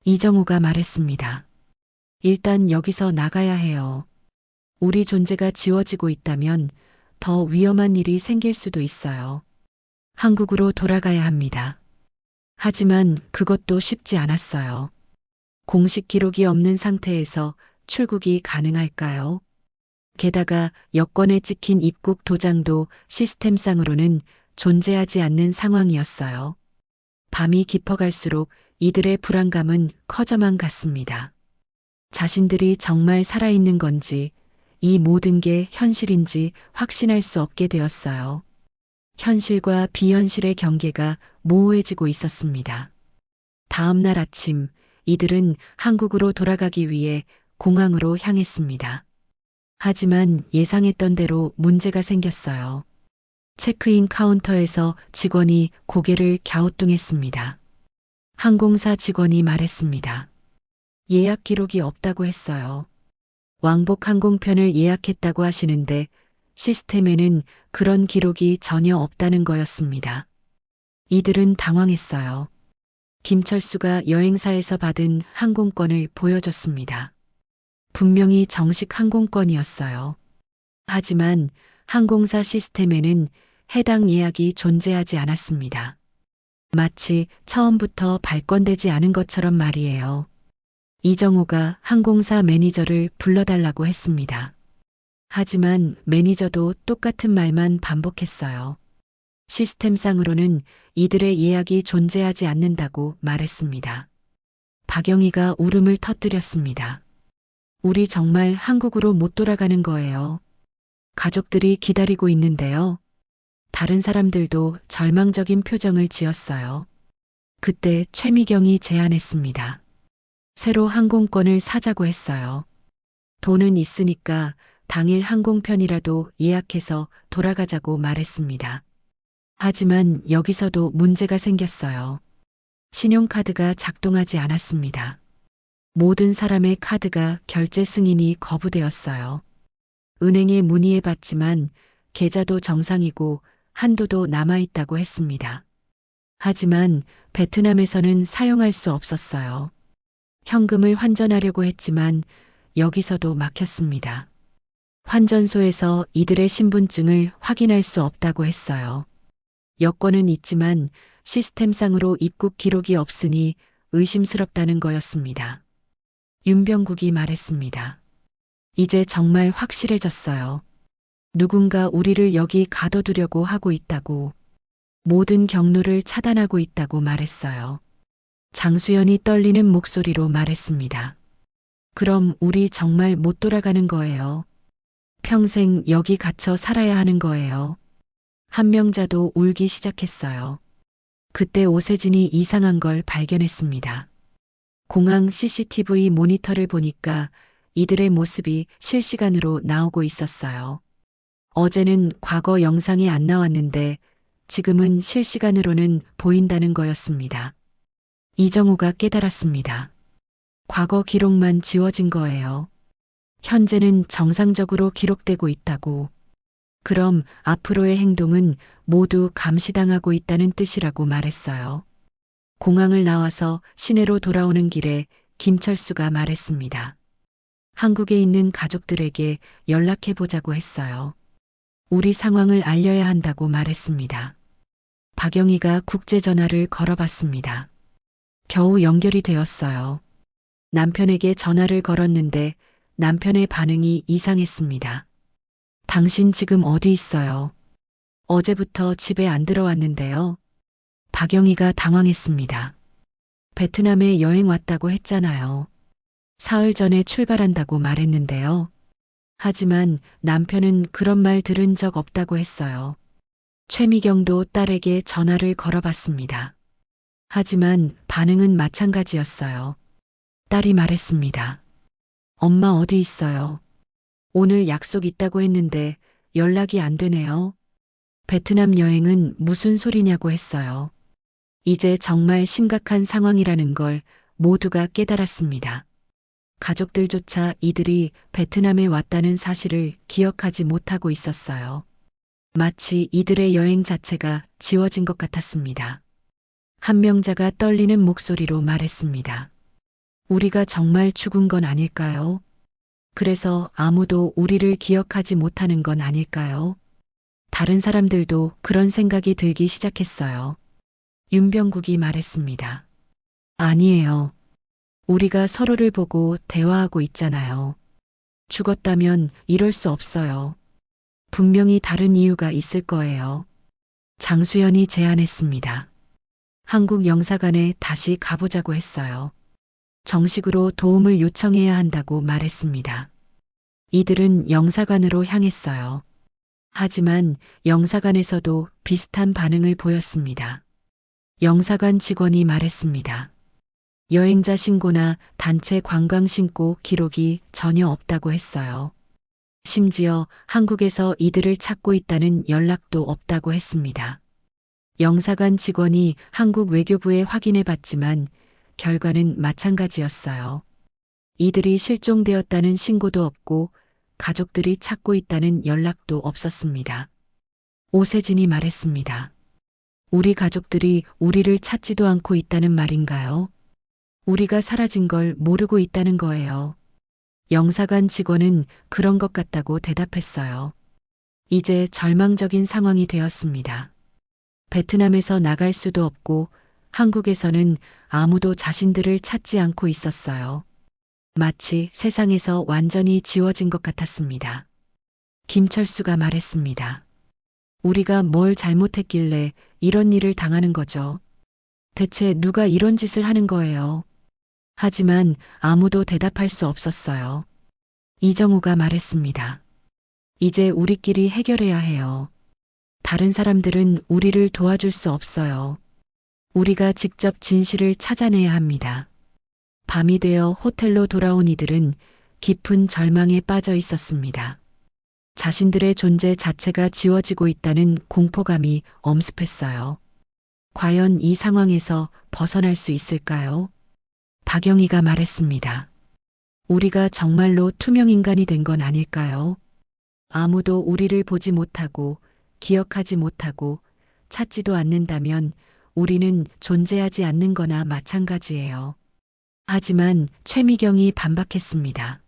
이정우가 말했습니다. 일단 여기서 나가야 해요. 우리 존재가 지워지고 있다면 더 위험한 일이 생길 수도 있어요. 한국으로 돌아가야 합니다. 하지만 그것도 쉽지 않았어요. 공식 기록이 없는 상태에서 출국이 가능할까요? 게다가 여권에 찍힌 입국 도장도 시스템상으로는 존재하지 않는 상황이었어요. 밤이 깊어갈수록 이들의 불안감은 커져만 갔습니다. 자신들이 정말 살아있는 건지, 이 모든 게 현실인지 확신할 수 없게 되었어요. 현실과 비현실의 경계가 모호해지고 있었습니다. 다음 날 아침, 이들은 한국으로 돌아가기 위해 공항으로 향했습니다. 하지만 예상했던 대로 문제가 생겼어요. 체크인 카운터에서 직원이 고개를 갸우뚱했습니다. 항공사 직원이 말했습니다. 예약 기록이 없다고 했어요. 왕복 항공편을 예약했다고 하시는데 시스템에는 그런 기록이 전혀 없다는 거였습니다. 이들은 당황했어요. 김철수가 여행사에서 받은 항공권을 보여줬습니다. 분명히 정식 항공권이었어요. 하지만 항공사 시스템에는 해당 예약이 존재하지 않았습니다. 마치 처음부터 발권되지 않은 것처럼 말이에요. 이정우가 항공사 매니저를 불러달라고 했습니다. 하지만 매니저도 똑같은 말만 반복했어요. 시스템상으로는 이들의 예약이 존재하지 않는다고 말했습니다. 박영희가 울음을 터뜨렸습니다. 우리 정말 한국으로 못 돌아가는 거예요. 가족들이 기다리고 있는데요. 다른 사람들도 절망적인 표정을 지었어요. 그때 최미경이 제안했습니다. 새로 항공권을 사자고 했어요. 돈은 있으니까 당일 항공편이라도 예약해서 돌아가자고 말했습니다. 하지만 여기서도 문제가 생겼어요. 신용카드가 작동하지 않았습니다. 모든 사람의 카드가 결제 승인이 거부되었어요. 은행에 문의해 봤지만 계좌도 정상이고 한도도 남아있다고 했습니다. 하지만 베트남에서는 사용할 수 없었어요. 현금을 환전하려고 했지만 여기서도 막혔습니다. 환전소에서 이들의 신분증을 확인할 수 없다고 했어요. 여권은 있지만 시스템상으로 입국 기록이 없으니 의심스럽다는 거였습니다. 윤병국이 말했습니다. 이제 정말 확실해졌어요. 누군가 우리를 여기 가둬두려고 하고 있다고, 모든 경로를 차단하고 있다고 말했어요. 장수연이 떨리는 목소리로 말했습니다. 그럼 우리 정말 못 돌아가는 거예요. 평생 여기 갇혀 살아야 하는 거예요. 한명자도 울기 시작했어요. 그때 오세진이 이상한 걸 발견했습니다. 공항 CCTV 모니터를 보니까 이들의 모습이 실시간으로 나오고 있었어요. 어제는 과거 영상이 안 나왔는데 지금은 실시간으로는 보인다는 거였습니다. 이정우가 깨달았습니다. 과거 기록만 지워진 거예요. 현재는 정상적으로 기록되고 있다고. 그럼 앞으로의 행동은 모두 감시당하고 있다는 뜻이라고 말했어요. 공항을 나와서 시내로 돌아오는 길에 김철수가 말했습니다. 한국에 있는 가족들에게 연락해 보자고 했어요. 우리 상황을 알려야 한다고 말했습니다. 박영희가 국제전화를 걸어봤습니다. 겨우 연결이 되었어요. 남편에게 전화를 걸었는데 남편의 반응이 이상했습니다. 당신 지금 어디 있어요? 어제부터 집에 안 들어왔는데요. 박영희가 당황했습니다. 베트남에 여행 왔다고 했잖아요. 사흘 전에 출발한다고 말했는데요. 하지만 남편은 그런 말 들은 적 없다고 했어요. 최미경도 딸에게 전화를 걸어봤습니다. 하지만 반응은 마찬가지였어요. 딸이 말했습니다. 엄마 어디 있어요? 오늘 약속 있다고 했는데 연락이 안 되네요. 베트남 여행은 무슨 소리냐고 했어요. 이제 정말 심각한 상황이라는 걸 모두가 깨달았습니다. 가족들조차 이들이 베트남에 왔다는 사실을 기억하지 못하고 있었어요. 마치 이들의 여행 자체가 지워진 것 같았습니다. 한명자가 떨리는 목소리로 말했습니다. 우리가 정말 죽은 건 아닐까요? 그래서 아무도 우리를 기억하지 못하는 건 아닐까요? 다른 사람들도 그런 생각이 들기 시작했어요. 윤병국이 말했습니다. 아니에요. 우리가 서로를 보고 대화하고 있잖아요. 죽었다면 이럴 수 없어요. 분명히 다른 이유가 있을 거예요. 장수연이 제안했습니다. 한국 영사관에 다시 가보자고 했어요. 정식으로 도움을 요청해야 한다고 말했습니다. 이들은 영사관으로 향했어요. 하지만 영사관에서도 비슷한 반응을 보였습니다. 영사관 직원이 말했습니다. 여행자 신고나 단체 관광 신고 기록이 전혀 없다고 했어요. 심지어 한국에서 이들을 찾고 있다는 연락도 없다고 했습니다. 영사관 직원이 한국 외교부에 확인해 봤지만 결과는 마찬가지였어요. 이들이 실종되었다는 신고도 없고 가족들이 찾고 있다는 연락도 없었습니다. 오세진이 말했습니다. 우리 가족들이 우리를 찾지도 않고 있다는 말인가요? 우리가 사라진 걸 모르고 있다는 거예요. 영사관 직원은 그런 것 같다고 대답했어요. 이제 절망적인 상황이 되었습니다. 베트남에서 나갈 수도 없고 한국에서는 아무도 자신들을 찾지 않고 있었어요. 마치 세상에서 완전히 지워진 것 같았습니다. 김철수가 말했습니다. 우리가 뭘 잘못했길래 이런 일을 당하는 거죠? 대체 누가 이런 짓을 하는 거예요? 하지만 아무도 대답할 수 없었어요. 이정우가 말했습니다. 이제 우리끼리 해결해야 해요. 다른 사람들은 우리를 도와줄 수 없어요. 우리가 직접 진실을 찾아내야 합니다. 밤이 되어 호텔로 돌아온 이들은 깊은 절망에 빠져 있었습니다. 자신들의 존재 자체가 지워지고 있다는 공포감이 엄습했어요. 과연 이 상황에서 벗어날 수 있을까요? 박영희가 말했습니다. 우리가 정말로 투명 인간이 된 건 아닐까요? 아무도 우리를 보지 못하고 기억하지 못하고 찾지도 않는다면 우리는 존재하지 않는 거나 마찬가지예요. 하지만 최미경이 반박했습니다.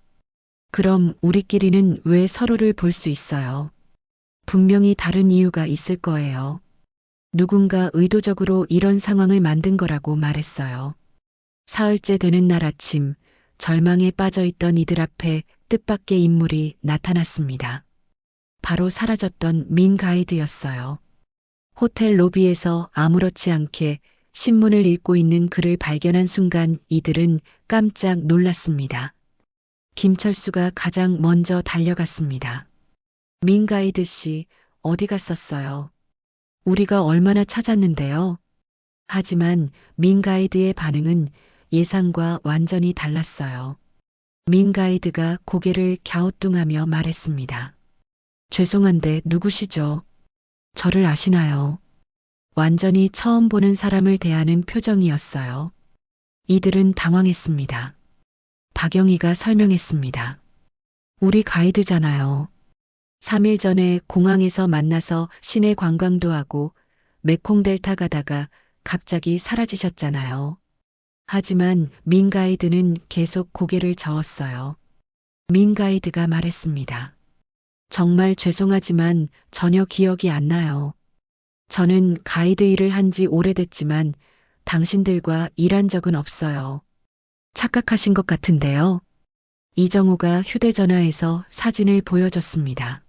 그럼 우리끼리는 왜 서로를 볼 수 있어요? 분명히 다른 이유가 있을 거예요. 누군가 의도적으로 이런 상황을 만든 거라고 말했어요. 사흘째 되는 날 아침, 절망에 빠져 있던 이들 앞에 뜻밖의 인물이 나타났습니다. 바로 사라졌던 민 가이드였어요. 호텔 로비에서 아무렇지 않게 신문을 읽고 있는 그를 발견한 순간 이들은 깜짝 놀랐습니다. 김철수가 가장 먼저 달려갔습니다. 민 가이드 씨, 어디 갔었어요? 우리가 얼마나 찾았는데요? 하지만 민 가이드의 반응은 예상과 완전히 달랐어요. 민 가이드가 고개를 갸우뚱하며 말했습니다. 죄송한데 누구시죠? 저를 아시나요? 완전히 처음 보는 사람을 대하는 표정이었어요. 이들은 당황했습니다. 박영희가 설명했습니다. 우리 가이드잖아요. 3일 전에 공항에서 만나서 시내 관광도 하고 메콩델타 가다가 갑자기 사라지셨잖아요. 하지만 민 가이드는 계속 고개를 저었어요. 민 가이드가 말했습니다. 정말 죄송하지만 전혀 기억이 안 나요. 저는 가이드 일을 한 지 오래됐지만 당신들과 일한 적은 없어요. 착각하신 것 같은데요. 이정우가 휴대전화에서 사진을 보여줬습니다.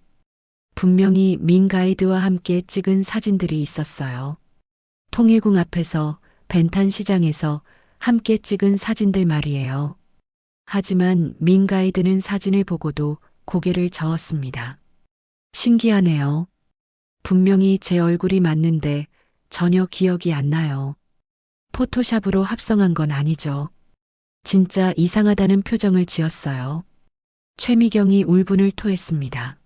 분명히 민 가이드와 함께 찍은 사진들이 있었어요. 통일궁 앞에서, 벤탄 시장에서 함께 찍은 사진들 말이에요. 하지만 민 가이드는 사진을 보고도 고개를 저었습니다. 신기하네요. 분명히 제 얼굴이 맞는데 전혀 기억이 안 나요. 포토샵으로 합성한 건 아니죠. 진짜 이상하다는 표정을 지었어요. 최미경이 울분을 토했습니다.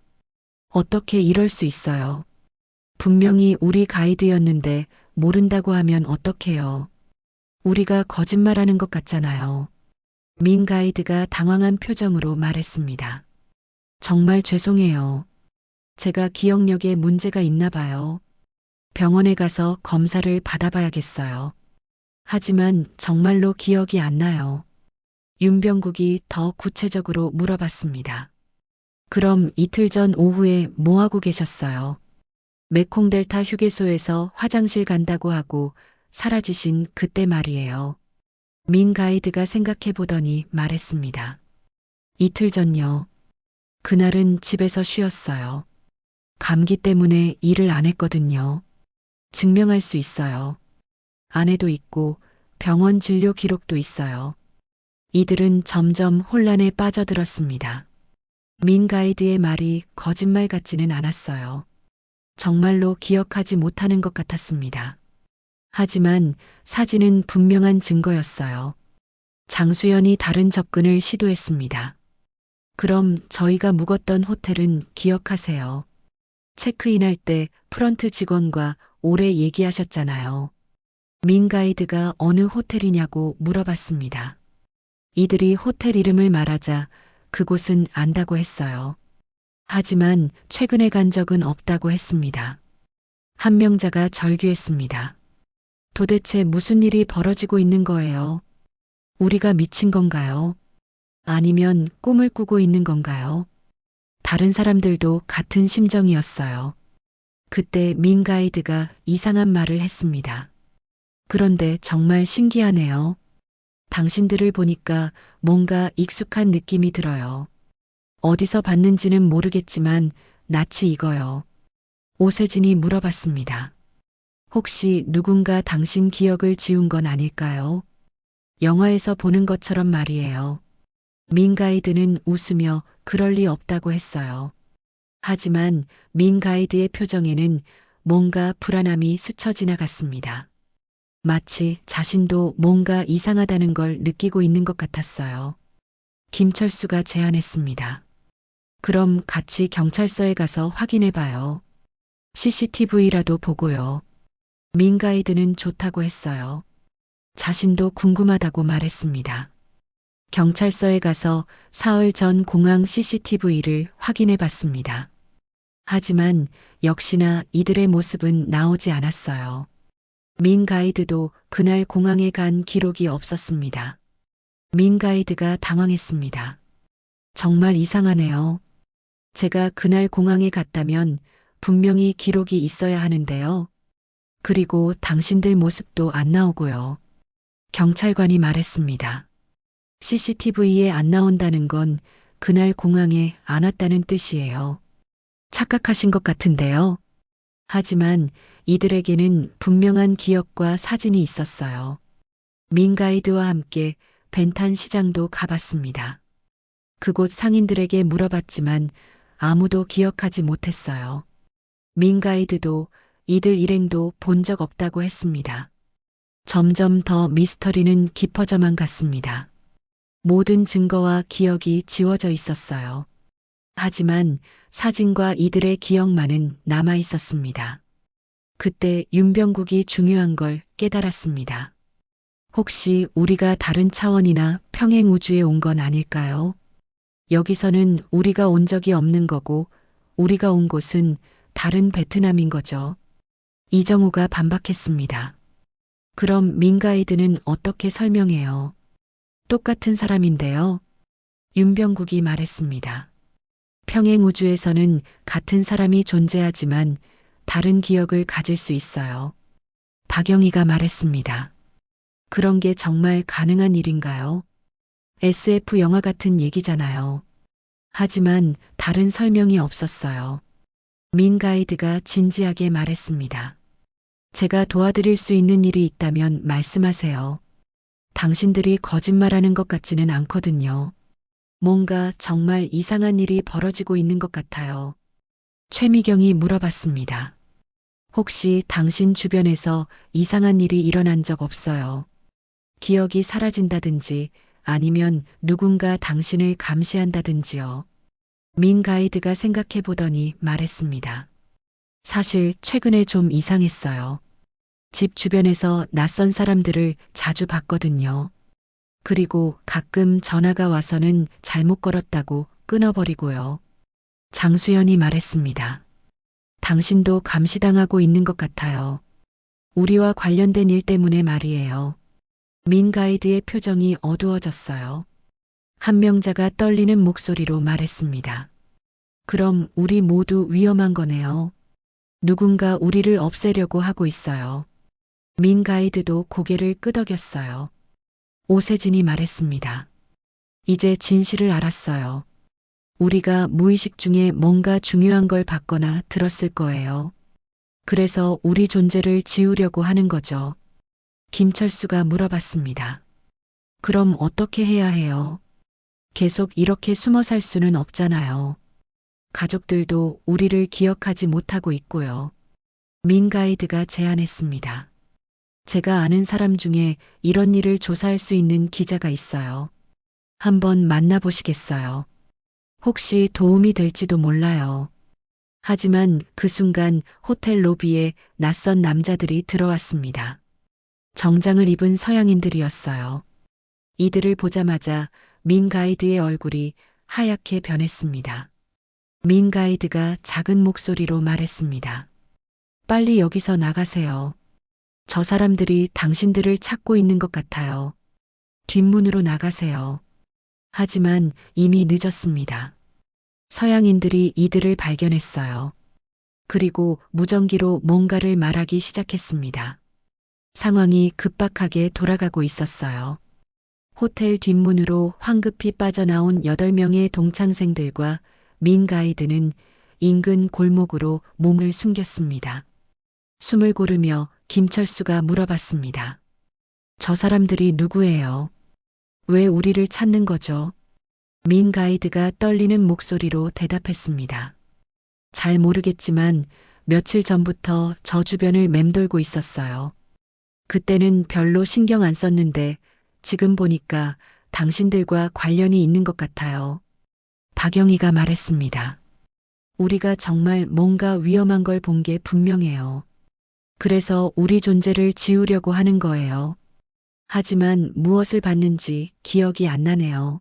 어떻게 이럴 수 있어요? 분명히 우리 가이드였는데 모른다고 하면 어떡해요? 우리가 거짓말하는 것 같잖아요. 민 가이드가 당황한 표정으로 말했습니다. 정말 죄송해요. 제가 기억력에 문제가 있나 봐요. 병원에 가서 검사를 받아봐야겠어요. 하지만 정말로 기억이 안 나요. 윤병국이 더 구체적으로 물어봤습니다. 그럼 이틀 전 오후에 뭐 하고 계셨어요? 메콩델타 휴게소에서 화장실 간다고 하고 사라지신 그때 말이에요. 민 가이드가 생각해 보더니 말했습니다. 이틀 전요. 그날은 집에서 쉬었어요. 감기 때문에 일을 안 했거든요. 증명할 수 있어요. 아내도 있고 병원 진료 기록도 있어요. 이들은 점점 혼란에 빠져들었습니다. 민 가이드의 말이 거짓말 같지는 않았어요. 정말로 기억하지 못하는 것 같았습니다. 하지만 사진은 분명한 증거였어요. 장수연이 다른 접근을 시도했습니다. 그럼 저희가 묵었던 호텔은 기억하세요. 체크인할 때 프런트 직원과 오래 얘기하셨잖아요. 민 가이드가 어느 호텔이냐고 물어봤습니다. 이들이 호텔 이름을 말하자 그곳은 안다고 했어요. 하지만 최근에 간 적은 없다고 했습니다. 한 명자가 절규했습니다. 도대체 무슨 일이 벌어지고 있는 거예요? 우리가 미친 건가요? 아니면 꿈을 꾸고 있는 건가요? 다른 사람들도 같은 심정이었어요. 그때 민 가이드가 이상한 말을 했습니다. 그런데 정말 신기하네요. 당신들을 보니까 뭔가 익숙한 느낌이 들어요. 어디서 봤는지는 모르겠지만 낯이 익어요. 오세진이 물어봤습니다. 혹시 누군가 당신 기억을 지운 건 아닐까요? 영화에서 보는 것처럼 말이에요. 민 가이드는 웃으며 그럴 리 없다고 했어요. 하지만 민 가이드의 표정에는 뭔가 불안함이 스쳐 지나갔습니다. 마치 자신도 뭔가 이상하다는 걸 느끼고 있는 것 같았어요. 김철수가 제안했습니다. 그럼 같이 경찰서에 가서 확인해 봐요. CCTV라도 보고요. 민 가이드는 좋다고 했어요. 자신도 궁금하다고 말했습니다. 경찰서에 가서 사흘 전 공항 CCTV를 확인해 봤습니다. 하지만 역시나 이들의 모습은 나오지 않았어요. 민 가이드도 그날 공항에 간 기록이 없었습니다. 민 가이드가 당황했습니다. 정말 이상하네요. 제가 그날 공항에 갔다면 분명히 기록이 있어야 하는데요. 그리고 당신들 모습도 안 나오고요. 경찰관이 말했습니다. CCTV에 안 나온다는 건 그날 공항에 안 왔다는 뜻이에요. 착각하신 것 같은데요. 하지만 이들에게는 분명한 기억과 사진이 있었어요. 민 가이드와 함께 벤탄 시장도 가봤습니다. 그곳 상인들에게 물어봤지만 아무도 기억하지 못했어요. 민 가이드도 이들 일행도 본 적 없다고 했습니다. 점점 더 미스터리는 깊어져만 갔습니다. 모든 증거와 기억이 지워져 있었어요. 하지만 사진과 이들의 기억만은 남아 있었습니다. 그때 윤병국이 중요한 걸 깨달았습니다. 혹시 우리가 다른 차원이나 평행 우주에 온 건 아닐까요? 여기서는 우리가 온 적이 없는 거고 우리가 온 곳은 다른 베트남인 거죠. 이정우가 반박했습니다. 그럼 민 가이드는 어떻게 설명해요? 똑같은 사람인데요. 윤병국이 말했습니다. 평행 우주에서는 같은 사람이 존재하지만 다른 기억을 가질 수 있어요. 박영희가 말했습니다. 그런 게 정말 가능한 일인가요? SF 영화 같은 얘기잖아요. 하지만 다른 설명이 없었어요. 민 가이드가 진지하게 말했습니다. 제가 도와드릴 수 있는 일이 있다면 말씀하세요. 당신들이 거짓말하는 것 같지는 않거든요. 뭔가 정말 이상한 일이 벌어지고 있는 것 같아요. 최미경이 물어봤습니다. 혹시 당신 주변에서 이상한 일이 일어난 적 없어요? 기억이 사라진다든지 아니면 누군가 당신을 감시한다든지요. 민 가이드가 생각해 보더니 말했습니다. 사실 최근에 좀 이상했어요. 집 주변에서 낯선 사람들을 자주 봤거든요. 그리고 가끔 전화가 와서는 잘못 걸었다고 끊어버리고요. 장수연이 말했습니다. 당신도 감시당하고 있는 것 같아요. 우리와 관련된 일 때문에 말이에요. 민 가이드의 표정이 어두워졌어요. 한 명자가 떨리는 목소리로 말했습니다. 그럼 우리 모두 위험한 거네요. 누군가 우리를 없애려고 하고 있어요. 민 가이드도 고개를 끄덕였어요. 오세진이 말했습니다. 이제 진실을 알았어요. 우리가 무의식 중에 뭔가 중요한 걸 봤거나 들었을 거예요. 그래서 우리 존재를 지우려고 하는 거죠. 김철수가 물어봤습니다. 그럼 어떻게 해야 해요? 계속 이렇게 숨어 살 수는 없잖아요. 가족들도 우리를 기억하지 못하고 있고요. 민 가이드가 제안했습니다. 제가 아는 사람 중에 이런 일을 조사할 수 있는 기자가 있어요. 한번 만나보시겠어요? 혹시 도움이 될지도 몰라요. 하지만 그 순간 호텔 로비에 낯선 남자들이 들어왔습니다. 정장을 입은 서양인들이었어요. 이들을 보자마자 민 가이드의 얼굴이 하얗게 변했습니다. 민 가이드가 작은 목소리로 말했습니다. 빨리 여기서 나가세요. 저 사람들이 당신들을 찾고 있는 것 같아요. 뒷문으로 나가세요. 하지만 이미 늦었습니다. 서양인들이 이들을 발견했어요. 그리고 무전기로 뭔가를 말하기 시작했습니다. 상황이 급박하게 돌아가고 있었어요. 호텔 뒷문으로 황급히 빠져나온 8명의 동창생들과 민 가이드는 인근 골목으로 몸을 숨겼습니다. 숨을 고르며 김철수가 물어봤습니다. 저 사람들이 누구예요? 왜 우리를 찾는 거죠? 민 가이드가 떨리는 목소리로 대답했습니다. 잘 모르겠지만 며칠 전부터 저 주변을 맴돌고 있었어요. 그때는 별로 신경 안 썼는데 지금 보니까 당신들과 관련이 있는 것 같아요. 박영희가 말했습니다. 우리가 정말 뭔가 위험한 걸 본 게 분명해요. 그래서 우리 존재를 지우려고 하는 거예요. 하지만 무엇을 봤는지 기억이 안 나네요.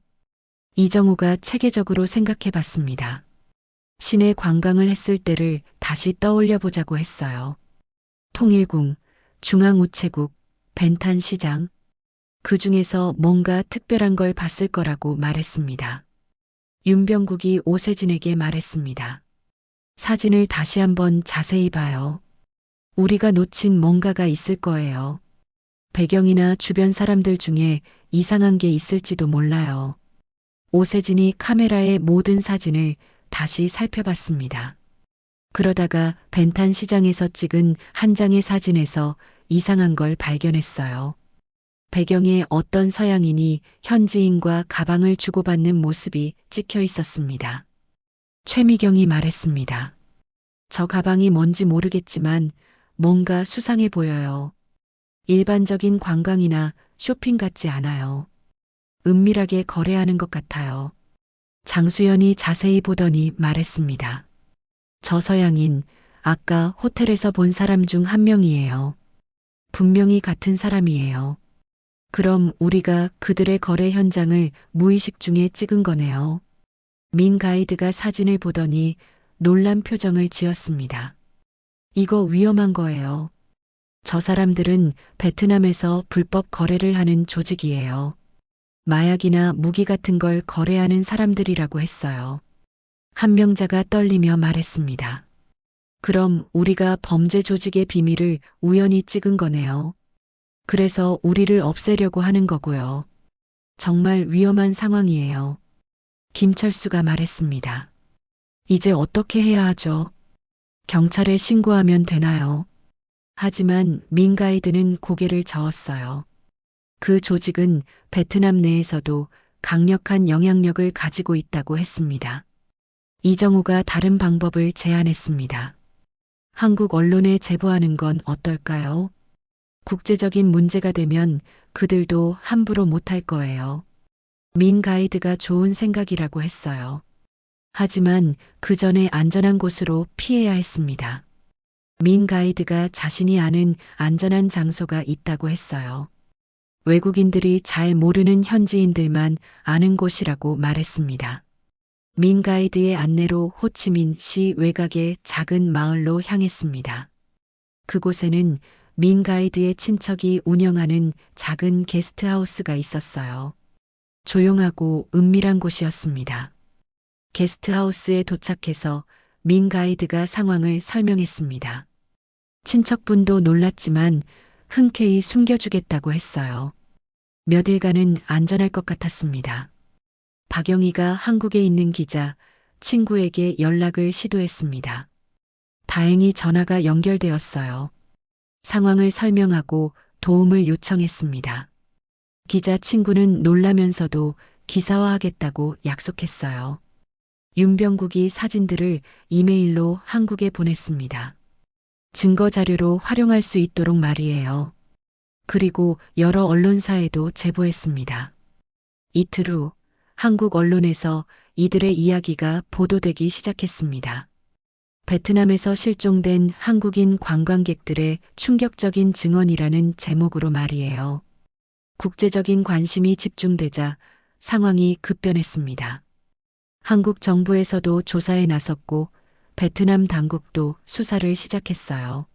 이정우가 체계적으로 생각해 봤습니다. 시내 관광을 했을 때를 다시 떠올려 보자고 했어요. 통일궁, 중앙우체국, 벤탄시장. 그 중에서 뭔가 특별한 걸 봤을 거라고 말했습니다. 윤병국이 오세진에게 말했습니다. 사진을 다시 한번 자세히 봐요. 우리가 놓친 뭔가가 있을 거예요. 배경이나 주변 사람들 중에 이상한 게 있을지도 몰라요. 오세진이 카메라의 모든 사진을 다시 살펴봤습니다. 그러다가 벤탄 시장에서 찍은 한 장의 사진에서 이상한 걸 발견했어요. 배경에 어떤 서양인이 현지인과 가방을 주고받는 모습이 찍혀 있었습니다. 최미경이 말했습니다. 저 가방이 뭔지 모르겠지만 뭔가 수상해 보여요. 일반적인 관광이나 쇼핑 같지 않아요. 은밀하게 거래하는 것 같아요. 장수연이 자세히 보더니 말했습니다. 저 서양인, 아까 호텔에서 본 사람 중 한 명이에요. 분명히 같은 사람이에요. 그럼 우리가 그들의 거래 현장을 무의식 중에 찍은 거네요. 민 가이드가 사진을 보더니 놀란 표정을 지었습니다. 이거 위험한 거예요. 저 사람들은 베트남에서 불법 거래를 하는 조직이에요. 마약이나 무기 같은 걸 거래하는 사람들이라고 했어요. 한 명자가 떨리며 말했습니다. 그럼 우리가 범죄 조직의 비밀을 우연히 찍은 거네요. 그래서 우리를 없애려고 하는 거고요. 정말 위험한 상황이에요. 김철수가 말했습니다. 이제 어떻게 해야 하죠? 경찰에 신고하면 되나요? 하지만 민 가이드는 고개를 저었어요. 그 조직은 베트남 내에서도 강력한 영향력을 가지고 있다고 했습니다. 이정우가 다른 방법을 제안했습니다. 한국 언론에 제보하는 건 어떨까요? 국제적인 문제가 되면 그들도 함부로 못할 거예요. 민 가이드가 좋은 생각이라고 했어요. 하지만 그 전에 안전한 곳으로 피해야 했습니다. 민 가이드가 자신이 아는 안전한 장소가 있다고 했어요. 외국인들이 잘 모르는 현지인들만 아는 곳이라고 말했습니다. 민 가이드의 안내로 호치민시 외곽의 작은 마을로 향했습니다. 그곳에는 민 가이드의 친척이 운영하는 작은 게스트하우스가 있었어요. 조용하고 은밀한 곳이었습니다. 게스트하우스에 도착해서 민 가이드가 상황을 설명했습니다. 친척분도 놀랐지만 흔쾌히 숨겨주겠다고 했어요. 몇 일간은 안전할 것 같았습니다. 박영희가 한국에 있는 기자, 친구에게 연락을 시도했습니다. 다행히 전화가 연결되었어요. 상황을 설명하고 도움을 요청했습니다. 기자 친구는 놀라면서도 기사화하겠다고 약속했어요. 윤병국이 사진들을 이메일로 한국에 보냈습니다. 증거 자료로 활용할 수 있도록 말이에요. 그리고 여러 언론사에도 제보했습니다. 이틀 후 한국 언론에서 이들의 이야기가 보도되기 시작했습니다. 베트남에서 실종된 한국인 관광객들의 충격적인 증언이라는 제목으로 말이에요. 국제적인 관심이 집중되자 상황이 급변했습니다. 한국 정부에서도 조사에 나섰고 베트남 당국도 수사를 시작했어요.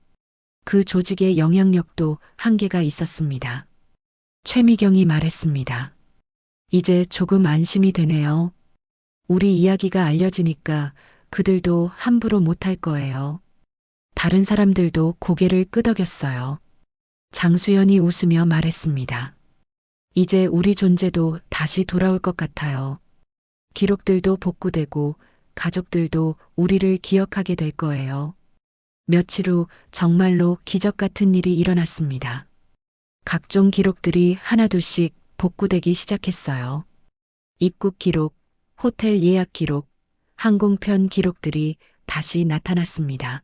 그 조직의 영향력도 한계가 있었습니다. 최미경이 말했습니다. 이제 조금 안심이 되네요. 우리 이야기가 알려지니까 그들도 함부로 못할 거예요. 다른 사람들도 고개를 끄덕였어요. 장수연이 웃으며 말했습니다. 이제 우리 존재도 다시 돌아올 것 같아요. 기록들도 복구되고 가족들도 우리를 기억하게 될 거예요. 며칠 후 정말로 기적 같은 일이 일어났습니다. 각종 기록들이 하나둘씩 복구되기 시작했어요. 입국 기록, 호텔 예약 기록, 항공편 기록들이 다시 나타났습니다.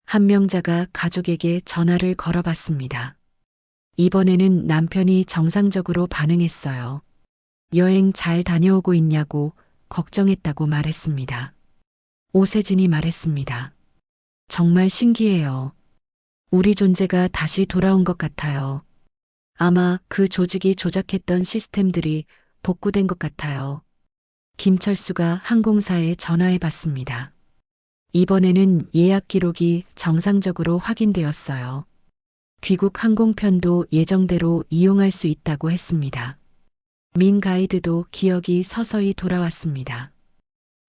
한 명자가 가족에게 전화를 걸어봤습니다. 이번에는 남편이 정상적으로 반응했어요. 여행 잘 다녀오고 있냐고 걱정했다고 말했습니다. 오세진이 말했습니다. 정말 신기해요. 우리 존재가 다시 돌아온 것 같아요. 아마 그 조직이 조작했던 시스템들이 복구된 것 같아요. 김철수가 항공사에 전화해 봤습니다. 이번에는 예약 기록이 정상적으로 확인되었어요. 귀국 항공편도 예정대로 이용할 수 있다고 했습니다. 민 가이드도 기억이 서서히 돌아왔습니다.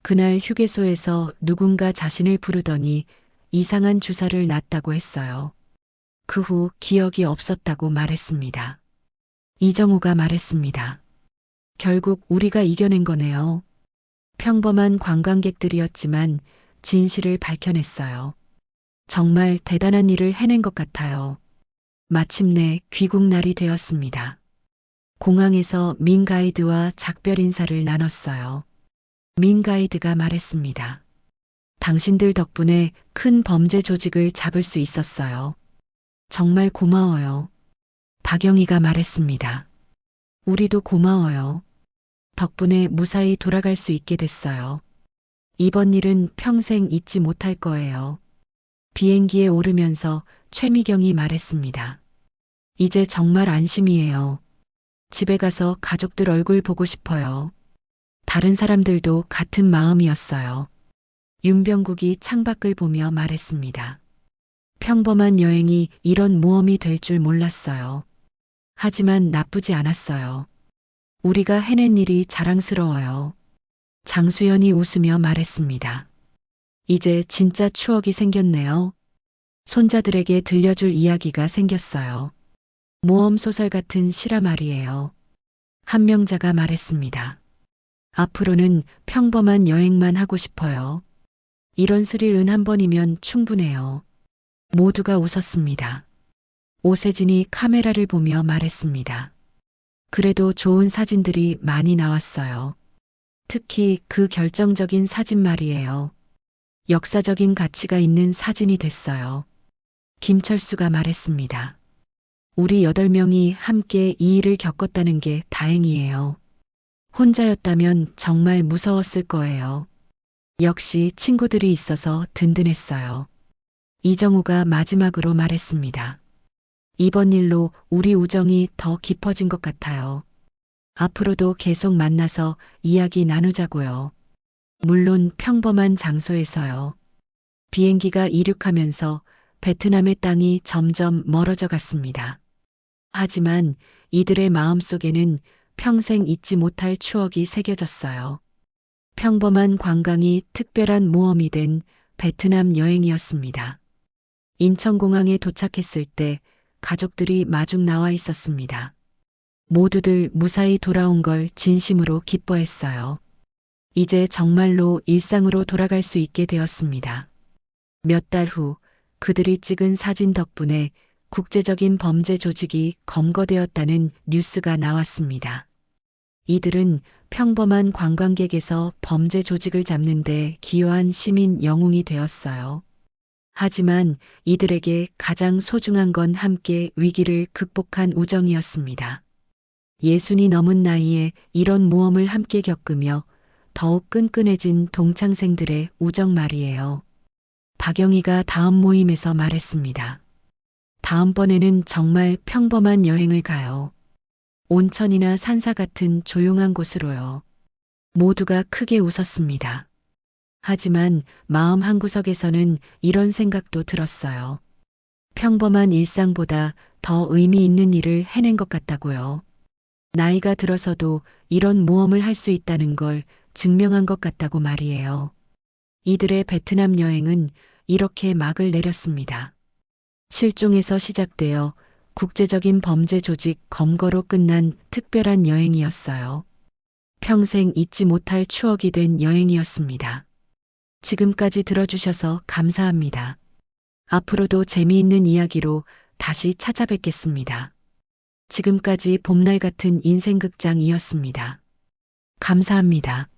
그날 휴게소에서 누군가 자신을 부르더니 이상한 주사를 놨다고 했어요. 그 후 기억이 없었다고 말했습니다. 이정우가 말했습니다. 결국 우리가 이겨낸 거네요. 평범한 관광객들이었지만 진실을 밝혀냈어요. 정말 대단한 일을 해낸 것 같아요. 마침내 귀국 날이 되었습니다. 공항에서 민 가이드와 작별 인사를 나눴어요. 민 가이드가 말했습니다. 당신들 덕분에 큰 범죄 조직을 잡을 수 있었어요. 정말 고마워요. 박영희가 말했습니다. 우리도 고마워요. 덕분에 무사히 돌아갈 수 있게 됐어요. 이번 일은 평생 잊지 못할 거예요. 비행기에 오르면서 최미경이 말했습니다. 이제 정말 안심이에요. 집에 가서 가족들 얼굴 보고 싶어요. 다른 사람들도 같은 마음이었어요. 윤병국이 창밖을 보며 말했습니다. 평범한 여행이 이런 모험이 될 줄 몰랐어요. 하지만 나쁘지 않았어요. 우리가 해낸 일이 자랑스러워요. 장수연이 웃으며 말했습니다. 이제 진짜 추억이 생겼네요. 손자들에게 들려줄 이야기가 생겼어요. 모험소설 같은 실화 말이에요. 한 명자가 말했습니다. 앞으로는 평범한 여행만 하고 싶어요. 이런 스릴은 한 번이면 충분해요. 모두가 웃었습니다. 오세진이 카메라를 보며 말했습니다. 그래도 좋은 사진들이 많이 나왔어요. 특히 그 결정적인 사진 말이에요. 역사적인 가치가 있는 사진이 됐어요. 김철수가 말했습니다. 우리 8명이 함께 이 일을 겪었다는 게 다행이에요. 혼자였다면 정말 무서웠을 거예요. 역시 친구들이 있어서 든든했어요. 이정우가 마지막으로 말했습니다. 이번 일로 우리 우정이 더 깊어진 것 같아요. 앞으로도 계속 만나서 이야기 나누자고요. 물론 평범한 장소에서요. 비행기가 이륙하면서 베트남의 땅이 점점 멀어져 갔습니다. 하지만 이들의 마음속에는 평생 잊지 못할 추억이 새겨졌어요. 평범한 관광이 특별한 모험이 된 베트남 여행이었습니다. 인천공항에 도착했을 때 가족들이 마중 나와 있었습니다. 모두들 무사히 돌아온 걸 진심으로 기뻐했어요. 이제 정말로 일상으로 돌아갈 수 있게 되었습니다. 몇 달 후 그들이 찍은 사진 덕분에 국제적인 범죄 조직이 검거되었다는 뉴스가 나왔습니다. 이들은 평범한 관광객에서 범죄 조직을 잡는 데 기여한 시민 영웅이 되었어요. 하지만 이들에게 가장 소중한 건 함께 위기를 극복한 우정이었습니다. 60이 넘은 나이에 이런 모험을 함께 겪으며 더욱 끈끈해진 동창생들의 우정 말이에요. 박영희가 다음 모임에서 말했습니다. 다음번에는 정말 평범한 여행을 가요. 온천이나 산사 같은 조용한 곳으로요. 모두가 크게 웃었습니다. 하지만 마음 한구석에서는 이런 생각도 들었어요. 평범한 일상보다 더 의미 있는 일을 해낸 것 같다고요. 나이가 들어서도 이런 모험을 할 수 있다는 걸 증명한 것 같다고 말이에요. 이들의 베트남 여행은 이렇게 막을 내렸습니다. 실종에서 시작되어 국제적인 범죄 조직 검거로 끝난 특별한 여행이었어요. 평생 잊지 못할 추억이 된 여행이었습니다. 지금까지 들어주셔서 감사합니다. 앞으로도 재미있는 이야기로 다시 찾아뵙겠습니다. 지금까지 봄날 같은 인생극장이었습니다. 감사합니다.